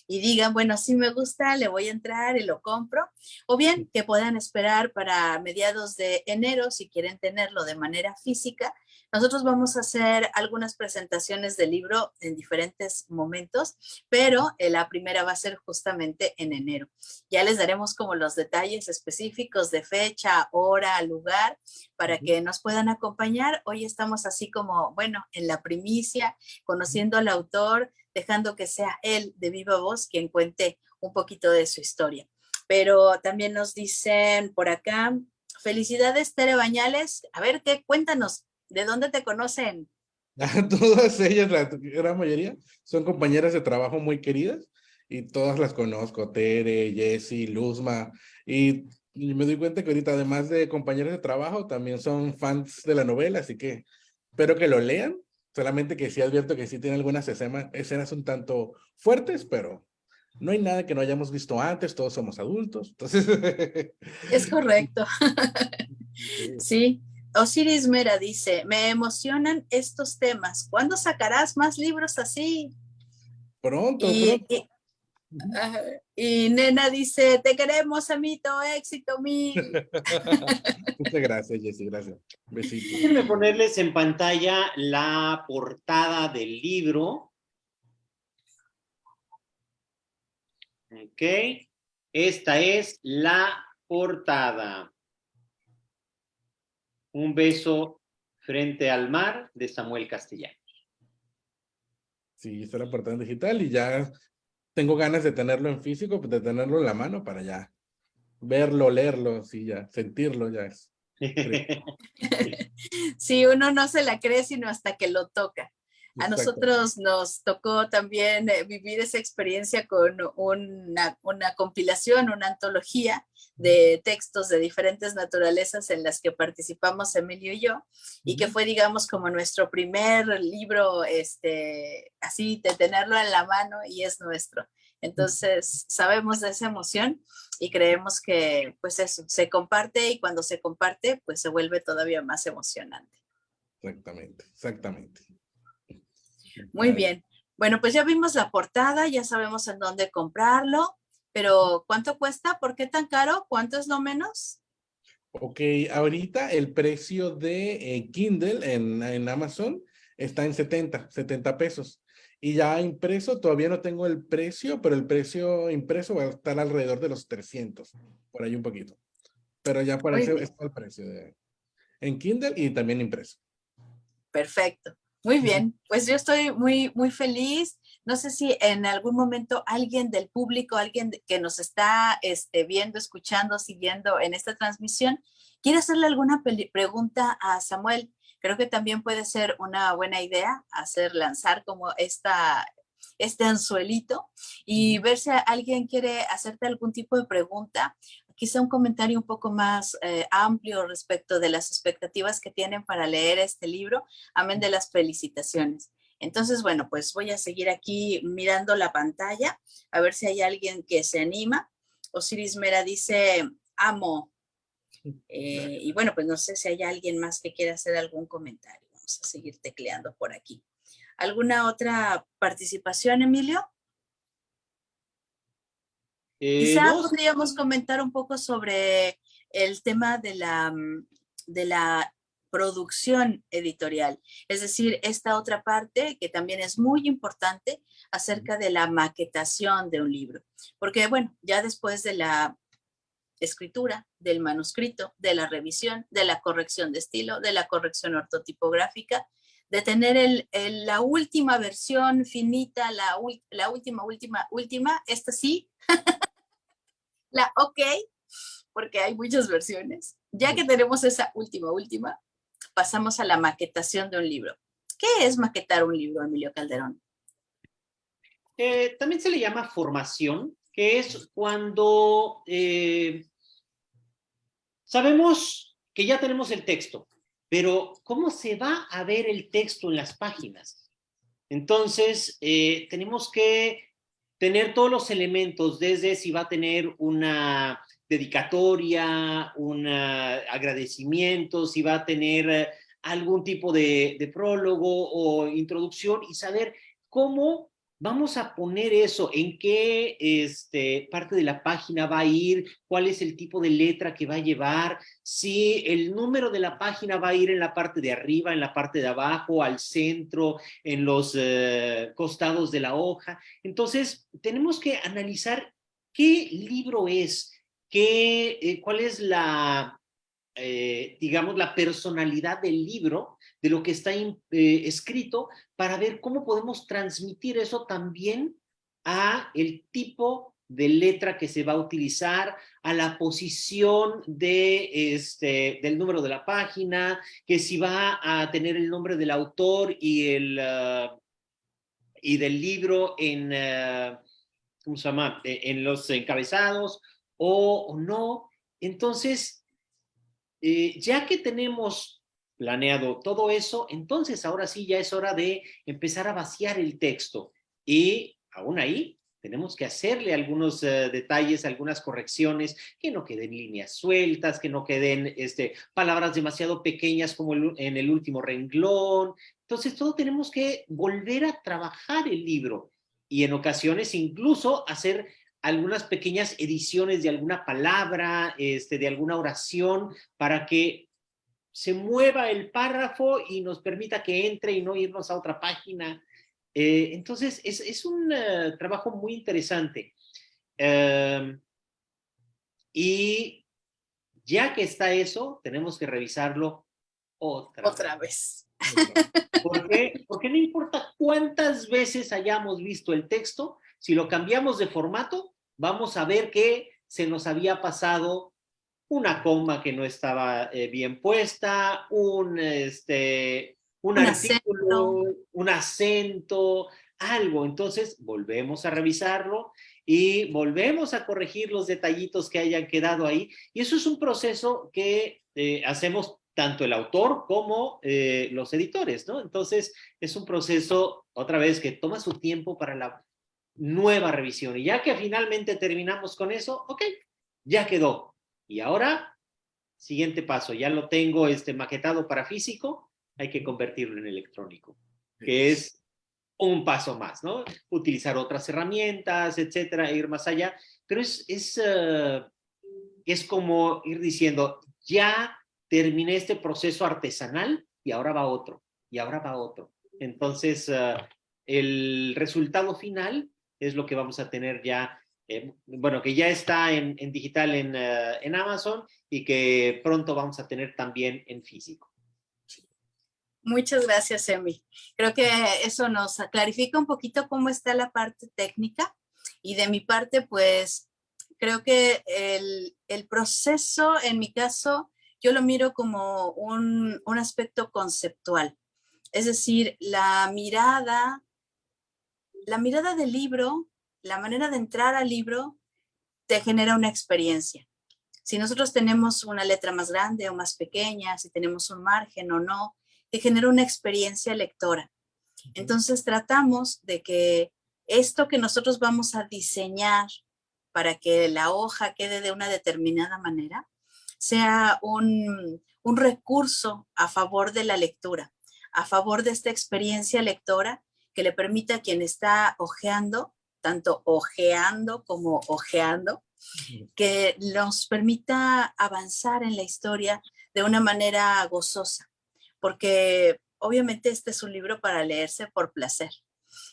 y digan, bueno, sí me gusta, le voy a entrar y lo compro. O bien que puedan esperar para mediados de enero, si quieren tenerlo de manera física, Nosotros vamos a hacer algunas presentaciones del libro en diferentes momentos, pero la primera va a ser justamente en enero. Ya les daremos como los detalles específicos de fecha, hora, lugar, para que nos puedan acompañar. Hoy estamos así como, bueno, en la primicia, conociendo al autor, dejando que sea él de viva voz quien cuente un poquito de su historia. Pero también nos dicen por acá, felicidades Tere Bañales, a ver, ¿qué? Cuéntanos, ¿de dónde te conocen? Todas ellas, la gran mayoría, son compañeras de trabajo muy queridas y todas las conozco, Tere, Jessie, Luzma, y me doy cuenta que ahorita además de compañeras de trabajo también son fans de la novela, así que espero que lo lean, solamente que sí advierto que sí tiene algunas escenas un tanto fuertes, pero no hay nada que no hayamos visto antes, todos somos adultos, entonces... Es correcto. Sí. Osiris Mera dice, me emocionan estos temas. ¿Cuándo sacarás más libros así? Pronto, Y, pronto. y Nena dice, te queremos, Amito, éxito mil. Muchas gracias, Jessie, gracias. Besitos. Déjenme ponerles en pantalla la portada del libro. Ok. Esta es la portada. Un beso frente al mar de Samuel Castellanos. Sí, está la portada en digital y ya tengo ganas de tenerlo en físico, de tenerlo en la mano para ya verlo, leerlo, sí, ya, sentirlo ya es. Sí, uno no se la cree sino hasta que lo toca. A Exacto. nosotros nos tocó también vivir esa experiencia con una compilación, una antología de textos de diferentes naturalezas en las que participamos Emilio y yo, y que fue, digamos, como nuestro primer libro, así, de tenerlo en la mano y es nuestro. Entonces, sabemos de esa emoción y creemos que, pues eso, se comparte y cuando se comparte, pues se vuelve todavía más emocionante. Exactamente, exactamente. Muy bien. Bueno, pues ya vimos la portada, ya sabemos en dónde comprarlo, pero ¿cuánto cuesta? ¿Por qué tan caro? ¿Cuánto es lo menos? Ok, ahorita el precio de Kindle en Amazon está en 70 pesos. Y ya impreso, todavía no tengo el precio, pero el precio impreso va a estar alrededor de los 300, por ahí un poquito. Pero ya Muy parece, bien, está el precio en Kindle y también impreso. perfecto. Muy bien, pues yo estoy muy, muy feliz. No sé si en algún momento alguien del público, alguien que nos está viendo, escuchando, siguiendo en esta transmisión, quiere hacerle alguna pregunta a Samuel. Creo que también puede ser una buena idea lanzar como este anzuelito y ver si alguien quiere hacerte algún tipo de pregunta, quizá un comentario un poco más amplio respecto de las expectativas que tienen para leer este libro, amén de las felicitaciones. Entonces, bueno, pues voy a seguir aquí mirando la pantalla, a ver si hay alguien que se anima. Osiris Mera dice, amo. Y bueno, pues no sé si hay alguien más que quiera hacer algún comentario. Vamos a seguir tecleando por aquí. ¿Alguna otra participación, Emilio? Quizá No, podríamos comentar un poco sobre el tema de la producción editorial, es decir, esta otra parte que también es muy importante acerca de la maquetación de un libro, porque bueno, ya después de la escritura, del manuscrito, de la revisión, de la corrección de estilo, de la corrección ortotipográfica, de tener la última versión finita, la última, esta sí, la OK, porque hay muchas versiones. Ya que tenemos esa última, pasamos a la maquetación de un libro. ¿Qué es maquetar un libro, Emilio Calderón? también se le llama formación, que es cuando sabemos que ya tenemos el texto, pero ¿cómo se va a ver el texto en las páginas? Entonces, tenemos que tener todos los elementos, desde si va a tener una dedicatoria, un agradecimiento, si va a tener algún tipo de prólogo o introducción y saber cómo vamos a poner eso, en qué parte de la página va a ir, cuál es el tipo de letra que va a llevar, si el número de la página va a ir en la parte de arriba, en la parte de abajo, al centro, en los costados de la hoja. Entonces, tenemos que analizar qué libro es, cuál es digamos, la personalidad del libro, de lo que está escrito, para ver cómo podemos transmitir eso también a el tipo de letra que se va a utilizar, a la posición del número de la página, que si va a tener el nombre del autor y del libro ¿cómo se llama? En los encabezados o no. Entonces, ya que tenemos planeado todo eso, entonces ahora sí ya es hora de empezar a vaciar el texto. Y aún ahí tenemos que hacerle algunos detalles, algunas correcciones, que no queden líneas sueltas, que no queden palabras demasiado pequeñas como en el último renglón. Entonces, todo tenemos que volver a trabajar el libro y en ocasiones incluso hacer algunas pequeñas ediciones de alguna palabra, de alguna oración, para que se mueva el párrafo y nos permita que entre y no irnos a otra página. Entonces, es un trabajo muy interesante. Y ya que está eso, tenemos que revisarlo Otra vez. ¿Por qué? Porque no importa cuántas veces hayamos visto el texto, si lo cambiamos de formato, vamos a ver que se nos había pasado una coma que no estaba bien puesta, un Un artículo, acento. un acento, algo. Entonces, volvemos a revisarlo y volvemos a corregir los detallitos que hayan quedado ahí. Y eso es un proceso que hacemos tanto el autor como los editores, ¿no? Entonces, es un proceso, otra vez, que toma su tiempo para la nueva revisión. Y ya que finalmente terminamos con eso, ok, ya quedó. Y ahora, siguiente paso, ya lo tengo maquetado para físico, hay que convertirlo en electrónico, que es un paso más, ¿no? Utilizar otras herramientas, etcétera, e ir más allá. Pero es como ir diciendo, ya terminé este proceso artesanal y ahora va otro, y ahora va otro. Entonces, el resultado final es lo que vamos a tener ya, bueno, que ya está en digital en Amazon y que pronto vamos a tener también en físico. Muchas gracias, Emi. Creo que eso nos clarifica un poquito cómo está la parte técnica y de mi parte, pues creo que el proceso, en mi caso, yo lo miro como un aspecto conceptual. Es decir, la mirada del libro, la manera de entrar al libro, te genera una experiencia. Si nosotros tenemos una letra más grande o más pequeña, si tenemos un margen o no, te genera una experiencia lectora. Entonces tratamos de que esto que nosotros vamos a diseñar para que la hoja quede de una determinada manera, sea un recurso a favor de la lectura, a favor de esta experiencia lectora que le permita a quien está hojeando, tanto hojeando como hojeando, que nos permita avanzar en la historia de una manera gozosa, porque obviamente este es un libro para leerse por placer.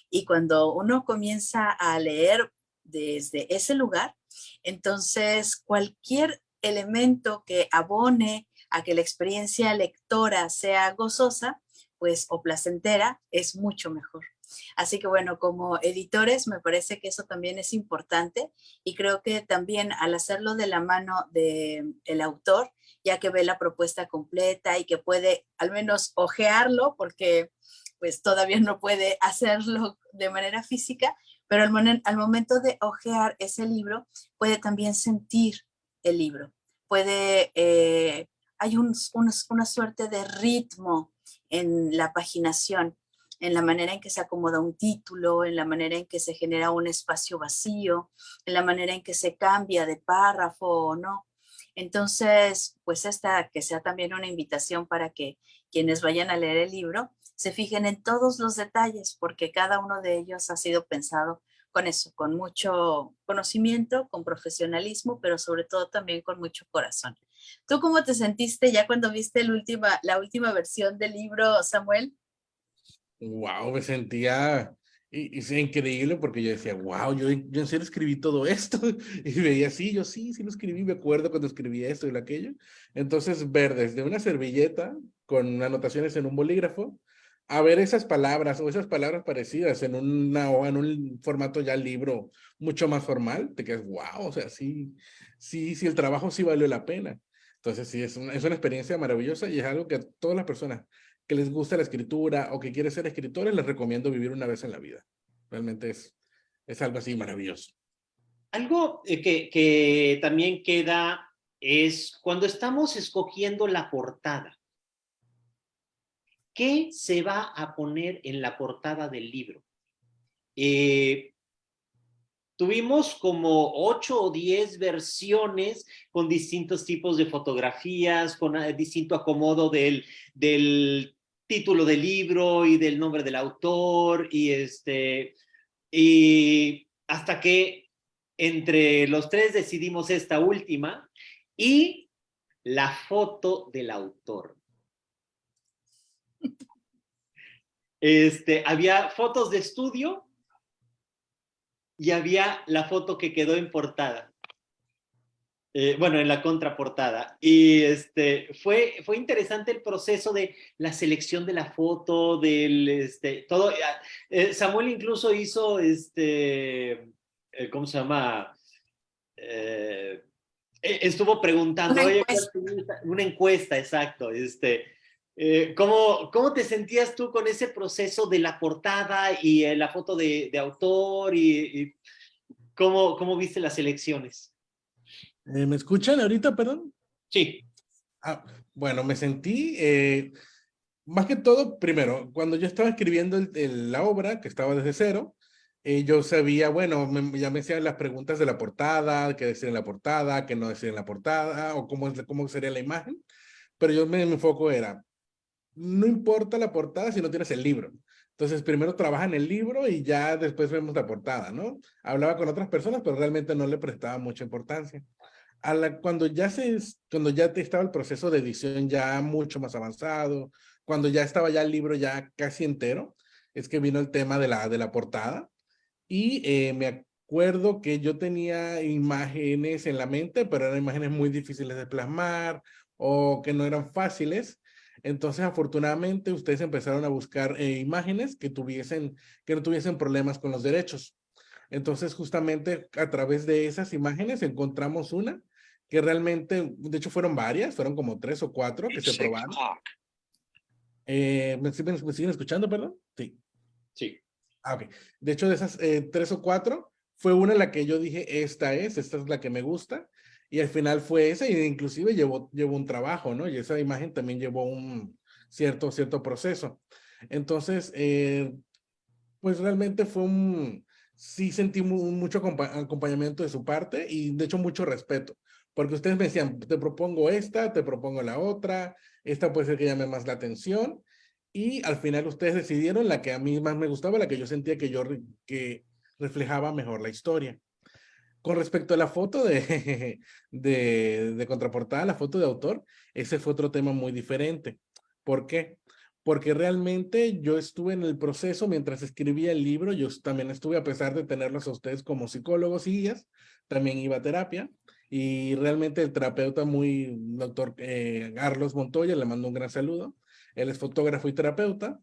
Y cuando uno comienza a leer desde ese lugar, entonces cualquier elemento que abone a que la experiencia lectora sea gozosa, pues o placentera, es mucho mejor. Así que bueno, como editores me parece que eso también es importante y creo que también al hacerlo de la mano del autor, ya que ve la propuesta completa y que puede al menos ojearlo, porque pues todavía no puede hacerlo de manera física, pero al momento de ojear ese libro, puede también sentir el libro. Hay una suerte de ritmo en la paginación, en la manera en que se acomoda un título, en la manera en que se genera un espacio vacío, en la manera en que se cambia de párrafo o no. Entonces, pues esta que sea también una invitación para que quienes vayan a leer el libro se fijen en todos los detalles, porque cada uno de ellos ha sido pensado con eso, con mucho conocimiento, con profesionalismo, pero sobre todo también con mucho corazón. ¿Tú cómo te sentiste ya cuando viste la última versión del libro, Samuel? Wow, me sentía es increíble porque yo decía, wow, yo en serio escribí todo esto. Y veía así, yo sí lo escribí, me acuerdo cuando escribí esto y lo aquello. Entonces, ver desde una servilleta con anotaciones en un bolígrafo, a ver esas palabras o esas palabras parecidas en una hoja, en un formato ya libro mucho más formal, te quedas, wow, o sea, sí, el trabajo sí valió la pena. Entonces, sí, es una experiencia maravillosa y es algo que a todas las personas que les gusta la escritura o que quieren ser escritores, les recomiendo vivir una vez en la vida. Realmente es algo así maravilloso. Algo que también queda es cuando estamos escogiendo la portada. ¿Qué se va a poner en la portada del libro? Eh, Tuvimos como 8 o 10 versiones con distintos tipos de fotografías, con distinto acomodo del título del libro y del nombre del autor y hasta que entre los tres decidimos esta última y la foto del autor. Había fotos de estudio y había la foto que quedó en portada. Bueno, en la contraportada. Y fue interesante el proceso de la selección de la foto, todo. Samuel incluso hizo, ¿cómo se llama? Estuvo preguntando, Una oye, encuesta. una encuesta, exacto. ¿Cómo te sentías tú con ese proceso de la portada y la foto de autor y cómo viste las elecciones? ¿Me escuchan ahorita, perdón? Sí. Ah, bueno, me sentí, más que todo, primero, cuando yo estaba escribiendo la obra, que estaba desde cero, yo sabía, bueno, ya me hacían las preguntas de la portada, qué decir en la portada, qué no decir en la portada, o cómo sería la imagen, pero mi foco era, no importa la portada si no tienes el libro. Entonces, primero trabaja en el libro y ya después vemos la portada, ¿no? Hablaba con otras personas, pero realmente no le prestaba mucha importancia. Cuando ya estaba el proceso de edición ya mucho más avanzado, cuando ya estaba ya el libro ya casi entero, es que vino el tema de la portada. Y me acuerdo que yo tenía imágenes en la mente, pero eran imágenes muy difíciles de plasmar o que no eran fáciles. Entonces, afortunadamente, ustedes empezaron a buscar imágenes que no tuviesen problemas con los derechos. Entonces, justamente a través de esas imágenes encontramos una que realmente, de hecho, fueron varias, fueron como 3 o 4 que se probaron. ¿Me siguen escuchando, perdón? Sí. Sí. Ah, ok. De hecho, de esas 3 o 4, fue una la que yo dije, esta es la que me gusta. Y al final fue esa, y inclusive llevó un trabajo, ¿no? Y esa imagen también llevó un cierto proceso. Entonces, pues realmente sí sentí mucho acompañamiento de su parte y de hecho mucho respeto, porque ustedes me decían, te propongo esta, te propongo la otra, esta puede ser que llame más la atención, y al final ustedes decidieron la que a mí más me gustaba, la que yo sentía que reflejaba mejor la historia. Con respecto a la foto de contraportada, la foto de autor, ese fue otro tema muy diferente. ¿Por qué? Porque realmente yo estuve en el proceso mientras escribía el libro, yo también estuve, a pesar de tenerlos a ustedes como psicólogos y guías, también iba a terapia, y realmente el terapeuta doctor Carlos Montoya, le mando un gran saludo, él es fotógrafo y terapeuta,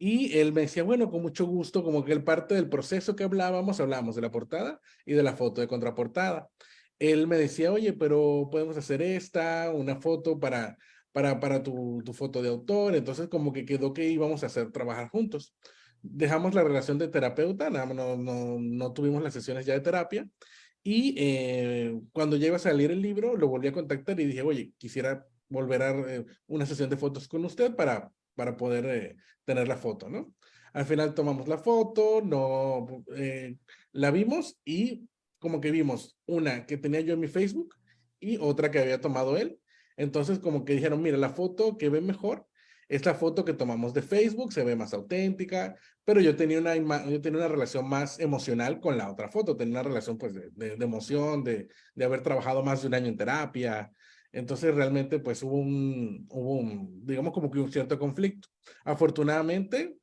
y él me decía, bueno, con mucho gusto, como que el parte del proceso que hablábamos de la portada y de la foto de contraportada. Él me decía, oye, pero podemos hacer una foto para tu foto de autor. Entonces, como que quedó que íbamos a trabajar juntos. Dejamos la relación de terapeuta, no tuvimos las sesiones ya de terapia. Y cuando ya iba a salir el libro, lo volví a contactar y dije, oye, quisiera volver a una sesión de fotos con usted para poder tener la foto, ¿no? Al final tomamos la foto, no, la vimos y como que vimos una que tenía yo en mi Facebook y otra que había tomado él. Entonces como que dijeron, mira, la foto que ve mejor esta foto que tomamos de Facebook se ve más auténtica, pero yo tenía una relación más emocional con la otra foto, tenía una relación pues de emoción, de haber trabajado más de un año en terapia. Entonces realmente pues digamos como que un cierto conflicto. Afortunadamente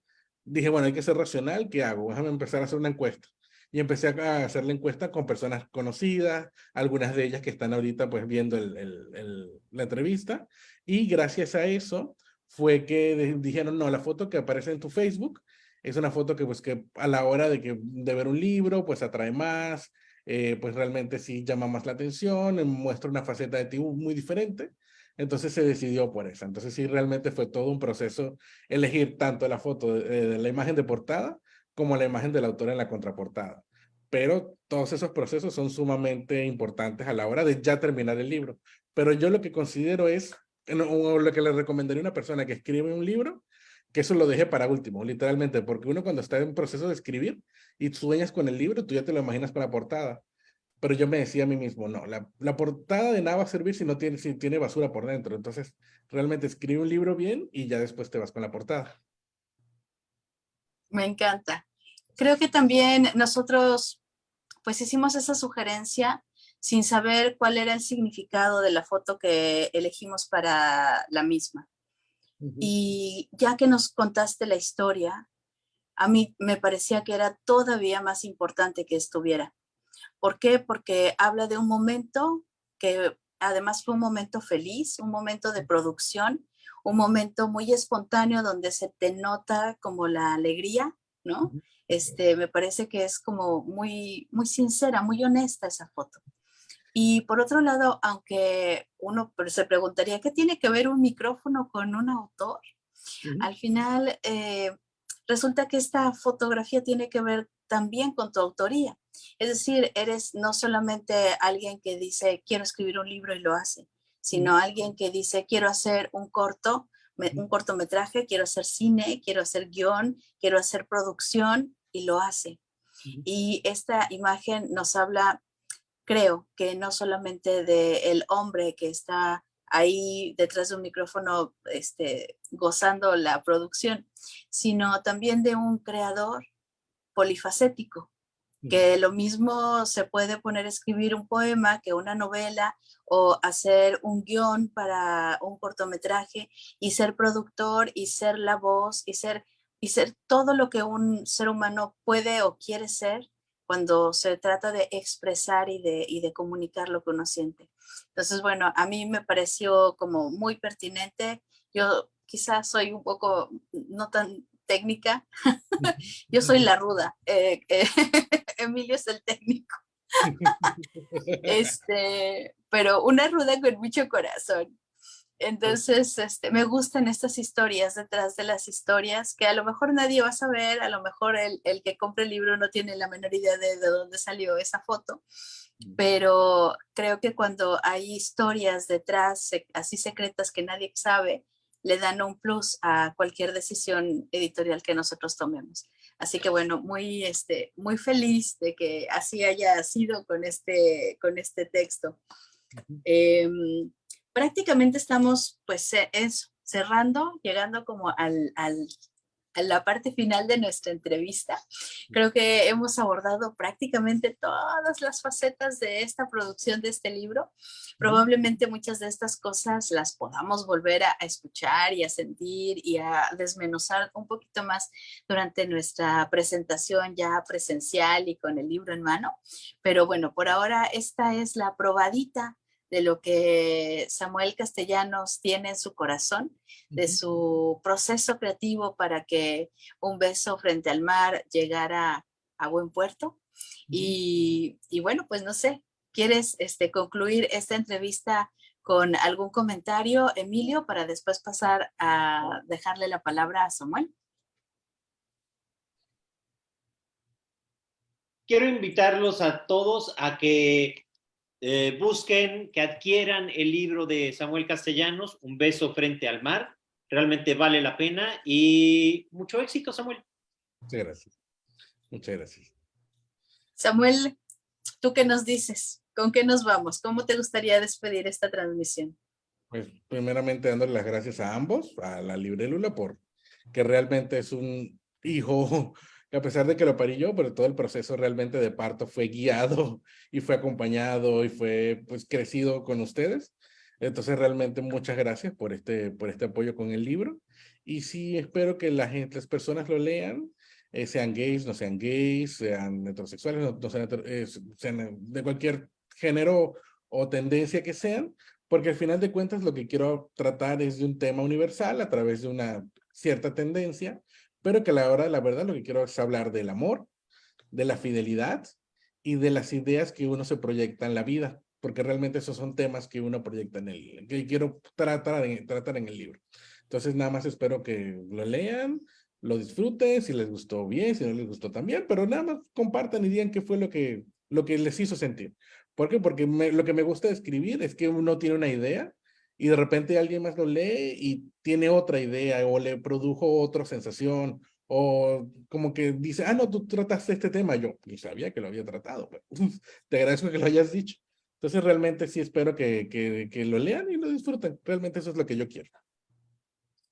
dije, bueno, hay que ser racional, ¿qué hago? Déjame empezar a hacer una encuesta. Y empecé a hacer la encuesta con personas conocidas, algunas de ellas que están ahorita pues viendo la entrevista. Y gracias a eso fue que dijeron, no, la foto que aparece en tu Facebook es una foto que pues que a la hora de ver un libro pues atrae más, pues realmente sí llama más la atención, muestra una faceta de ti muy diferente. Entonces se decidió por esa. Entonces sí, realmente fue todo un proceso elegir tanto la foto de la imagen de portada como la imagen del autor en la contraportada. Pero todos esos procesos son sumamente importantes a la hora de ya terminar el libro. Pero yo lo que considero es, o lo que le recomendaría a una persona que escribe un libro, que eso lo deje para último, literalmente, porque uno cuando está en proceso de escribir y sueñas con el libro, tú ya te lo imaginas con la portada. Pero yo me decía a mí mismo, no, la portada de nada va a servir si tiene basura por dentro. Entonces, realmente escribe un libro bien y ya después te vas con la portada. Me encanta. Creo que también nosotros pues hicimos esa sugerencia sin saber cuál era el significado de la foto que elegimos para la misma. Y ya que nos contaste la historia, a mí me parecía que era todavía más importante que estuviera. ¿Por qué? Porque habla de un momento que además fue un momento feliz, un momento de producción, un momento muy espontáneo donde se te nota como la alegría, ¿no? Me parece que es como muy, muy sincera, muy honesta esa foto. Y por otro lado, aunque uno se preguntaría, ¿qué tiene que ver un micrófono con un autor? Al final, resulta que esta fotografía tiene que ver también con tu autoría. Es decir, eres no solamente alguien que dice, quiero escribir un libro y lo hace, sino alguien que dice, quiero hacer un cortometraje, quiero hacer cine, quiero hacer guión, quiero hacer producción y lo hace. Y esta imagen nos habla, creo, que no solamente del hombre que está ahí detrás de un micrófono gozando la producción, sino también de un creador polifacético, que lo mismo se puede poner a escribir un poema que una novela o hacer un guión para un cortometraje y ser productor y ser la voz y ser todo lo que un ser humano puede o quiere ser cuando se trata de expresar y de comunicar lo que uno siente. Entonces, bueno, a mí me pareció como muy pertinente. Yo quizás soy un poco no tan técnica. Yo soy la ruda. Emilio es el técnico. Pero una ruda con mucho corazón. Entonces, me gustan estas historias detrás de las historias que a lo mejor nadie va a saber, a lo mejor el que compre el libro no tiene la menor idea de dónde salió esa foto, pero creo que cuando hay historias detrás, así secretas que nadie sabe, le dan un plus a cualquier decisión editorial que nosotros tomemos. Así que bueno, muy feliz de que así haya sido con este texto. Prácticamente estamos pues cerrando, llegando como a la parte final de nuestra entrevista. Creo que hemos abordado prácticamente todas las facetas de esta producción de este libro. Probablemente muchas de estas cosas las podamos volver a escuchar y a sentir y a desmenuzar un poquito más durante nuestra presentación ya presencial y con el libro en mano. Pero bueno, por ahora esta es la probadita de lo que Samuel Castellanos tiene en su corazón, de su proceso creativo para que Un beso frente al mar llegara a buen puerto. Y bueno, pues no sé, ¿quieres concluir esta entrevista con algún comentario, Emilio, para después pasar a dejarle la palabra a Samuel? Quiero invitarlos a todos a que busquen, que adquieran el libro de Samuel Castellanos, Un beso frente al mar. Realmente vale la pena y mucho éxito, Samuel. Muchas gracias. Muchas gracias. Samuel, ¿tú qué nos dices? ¿Con qué nos vamos? ¿Cómo te gustaría despedir esta transmisión? Pues primeramente dándole las gracias a ambos, a la Librélula, por que realmente es un hijo que a pesar de que lo parí yo, pero todo el proceso realmente de parto fue guiado y fue acompañado y fue pues crecido con ustedes. Entonces realmente muchas gracias por este apoyo con el libro. Y sí, espero que la gente, las personas lo lean, sean gays, sean heterosexuales, no sean, sean de cualquier género o tendencia que sean, porque al final de cuentas lo que quiero tratar es de un tema universal a través de una cierta tendencia, pero que a la hora de la verdad lo que quiero es hablar del amor, de la fidelidad y de las ideas que uno se proyecta en la vida, porque realmente esos son temas que uno proyecta en que quiero tratar en el libro. Entonces nada más espero que lo lean, lo disfruten, si les gustó bien, si no les gustó también, pero nada más compartan y digan qué fue lo que les hizo sentir. ¿Por qué? Porque lo que me gusta de escribir es que uno tiene una idea y de repente alguien más lo lee y tiene otra idea o le produjo otra sensación o como que dice, ah, no, tú trataste este tema, yo ni sabía que lo había tratado, pero te agradezco que lo hayas dicho. Entonces realmente sí espero que lo lean y lo disfruten. Realmente eso es lo que yo quiero.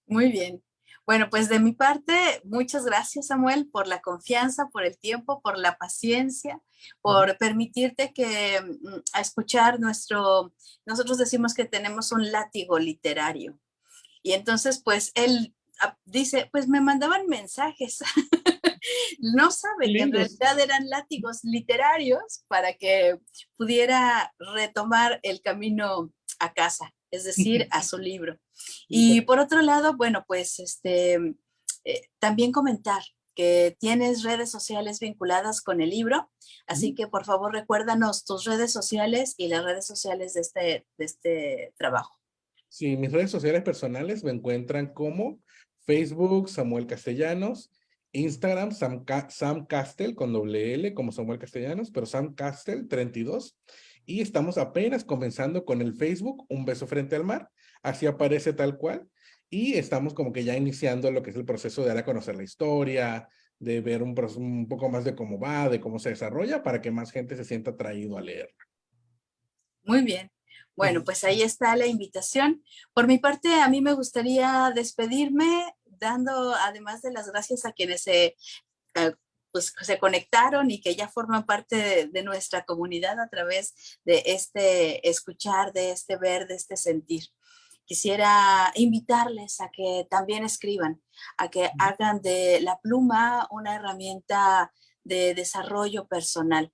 Muy bien. Bueno, pues de mi parte, muchas gracias, Samuel, por la confianza, por el tiempo, por la paciencia, por permitirte que a escuchar nosotros decimos que tenemos un látigo literario. Y entonces, pues él dice, pues me mandaban mensajes. No sabe que en Lindos. realidad eran látigos literarios para que pudiera retomar el camino a casa, es decir, a su libro. Y por otro lado, bueno, pues también comentar que tienes redes sociales vinculadas con el libro, así que por favor recuérdanos tus redes sociales y las redes sociales de este trabajo. Sí, mis redes sociales personales me encuentran como Facebook, Samuel Castellanos, Instagram, Sam Castel con doble L como Samuel Castellanos, pero Sam Castel 32. Y estamos apenas comenzando con el Facebook, Un Beso Frente al Mar, así aparece tal cual. Y estamos como que ya iniciando lo que es el proceso de dar a conocer la historia, de ver un poco más de cómo va, de cómo se desarrolla, para que más gente se sienta atraído a leer. Muy bien. Bueno, pues ahí está la invitación. Por mi parte, a mí me gustaría despedirme dando, además de las gracias a quienes pues, se conectaron y que ya forman parte de nuestra comunidad a través de este escuchar, de este ver, de este sentir. Quisiera invitarles a que también escriban, a que hagan de la pluma una herramienta de desarrollo personal.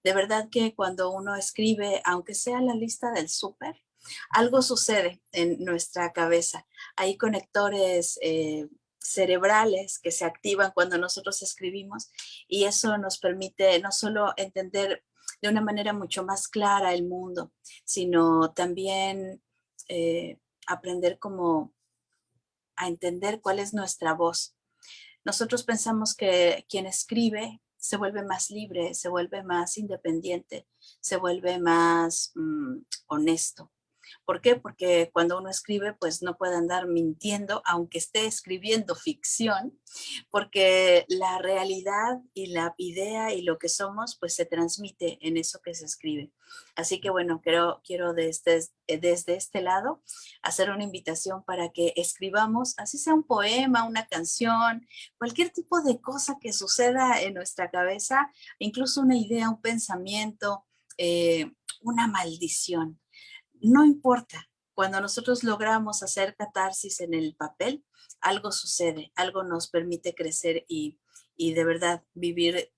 De verdad que cuando uno escribe, aunque sea la lista del súper, algo sucede en nuestra cabeza. Hay conectores cerebrales que se activan cuando nosotros escribimos y eso nos permite no solo entender de una manera mucho más clara el mundo, sino también aprender como a entender cuál es nuestra voz. Nosotros pensamos que quien escribe se vuelve más libre, se vuelve más independiente, se vuelve más honesto. ¿Por qué? Porque cuando uno escribe, pues no puede andar mintiendo, aunque esté escribiendo ficción, porque la realidad y la idea y lo que somos, pues se transmite en eso que se escribe. Así que bueno, quiero desde este lado hacer una invitación para que escribamos, así sea un poema, una canción, cualquier tipo de cosa que suceda en nuestra cabeza, incluso una idea, un pensamiento, una maldición. No importa, cuando nosotros logramos hacer catarsis en el papel, algo sucede, algo nos permite crecer y de verdad vivir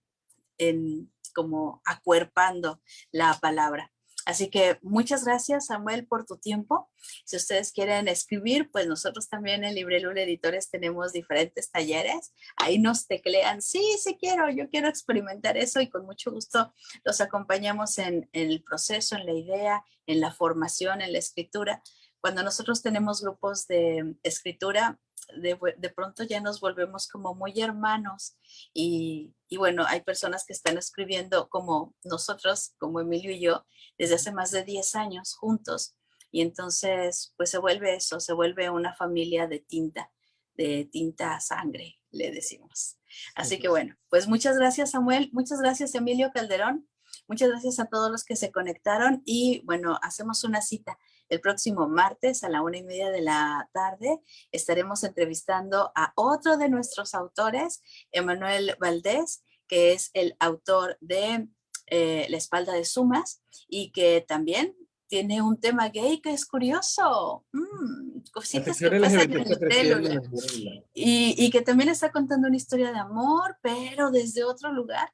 como acuerpando la palabra. Así que muchas gracias, Samuel, por tu tiempo. Si ustedes quieren escribir, pues nosotros también en Librelula Editores tenemos diferentes talleres. Ahí nos teclean, sí, sí quiero, yo quiero experimentar eso y con mucho gusto los acompañamos en el proceso, en la idea, en la formación, en la escritura. Cuando nosotros tenemos grupos de escritura, de pronto ya nos volvemos como muy hermanos y bueno, hay personas que están escribiendo como nosotros, como Emilio y yo, desde hace más de 10 años juntos y entonces pues se vuelve eso, se vuelve una familia de tinta a sangre, le decimos. Así que bueno, pues muchas gracias Samuel, muchas gracias Emilio Calderón, muchas gracias a todos los que se conectaron y bueno, hacemos una cita El próximo martes a la 1:30 de la tarde estaremos entrevistando a otro de nuestros autores, Emanuel Valdés, que es el autor de La espalda de Sumas y que también tiene un tema gay que es curioso. La Cositas que sección pasan LGBT en está creciendo en Librélula. Librélula. Y que también está contando una historia de amor, pero desde otro lugar.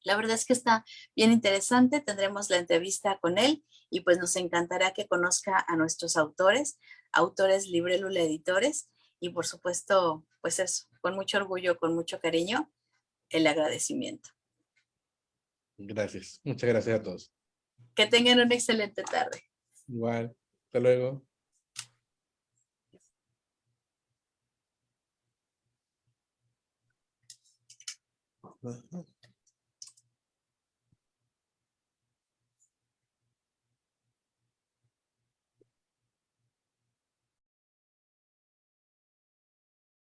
La verdad es que está bien interesante. Tendremos la entrevista con él y pues nos encantará que conozca a nuestros autores, autores Librélula Editores, y por supuesto, pues eso, con mucho orgullo, con mucho cariño, el agradecimiento. Gracias. Muchas gracias a todos. Que tengan una excelente tarde. Igual. Hasta luego. Ajá.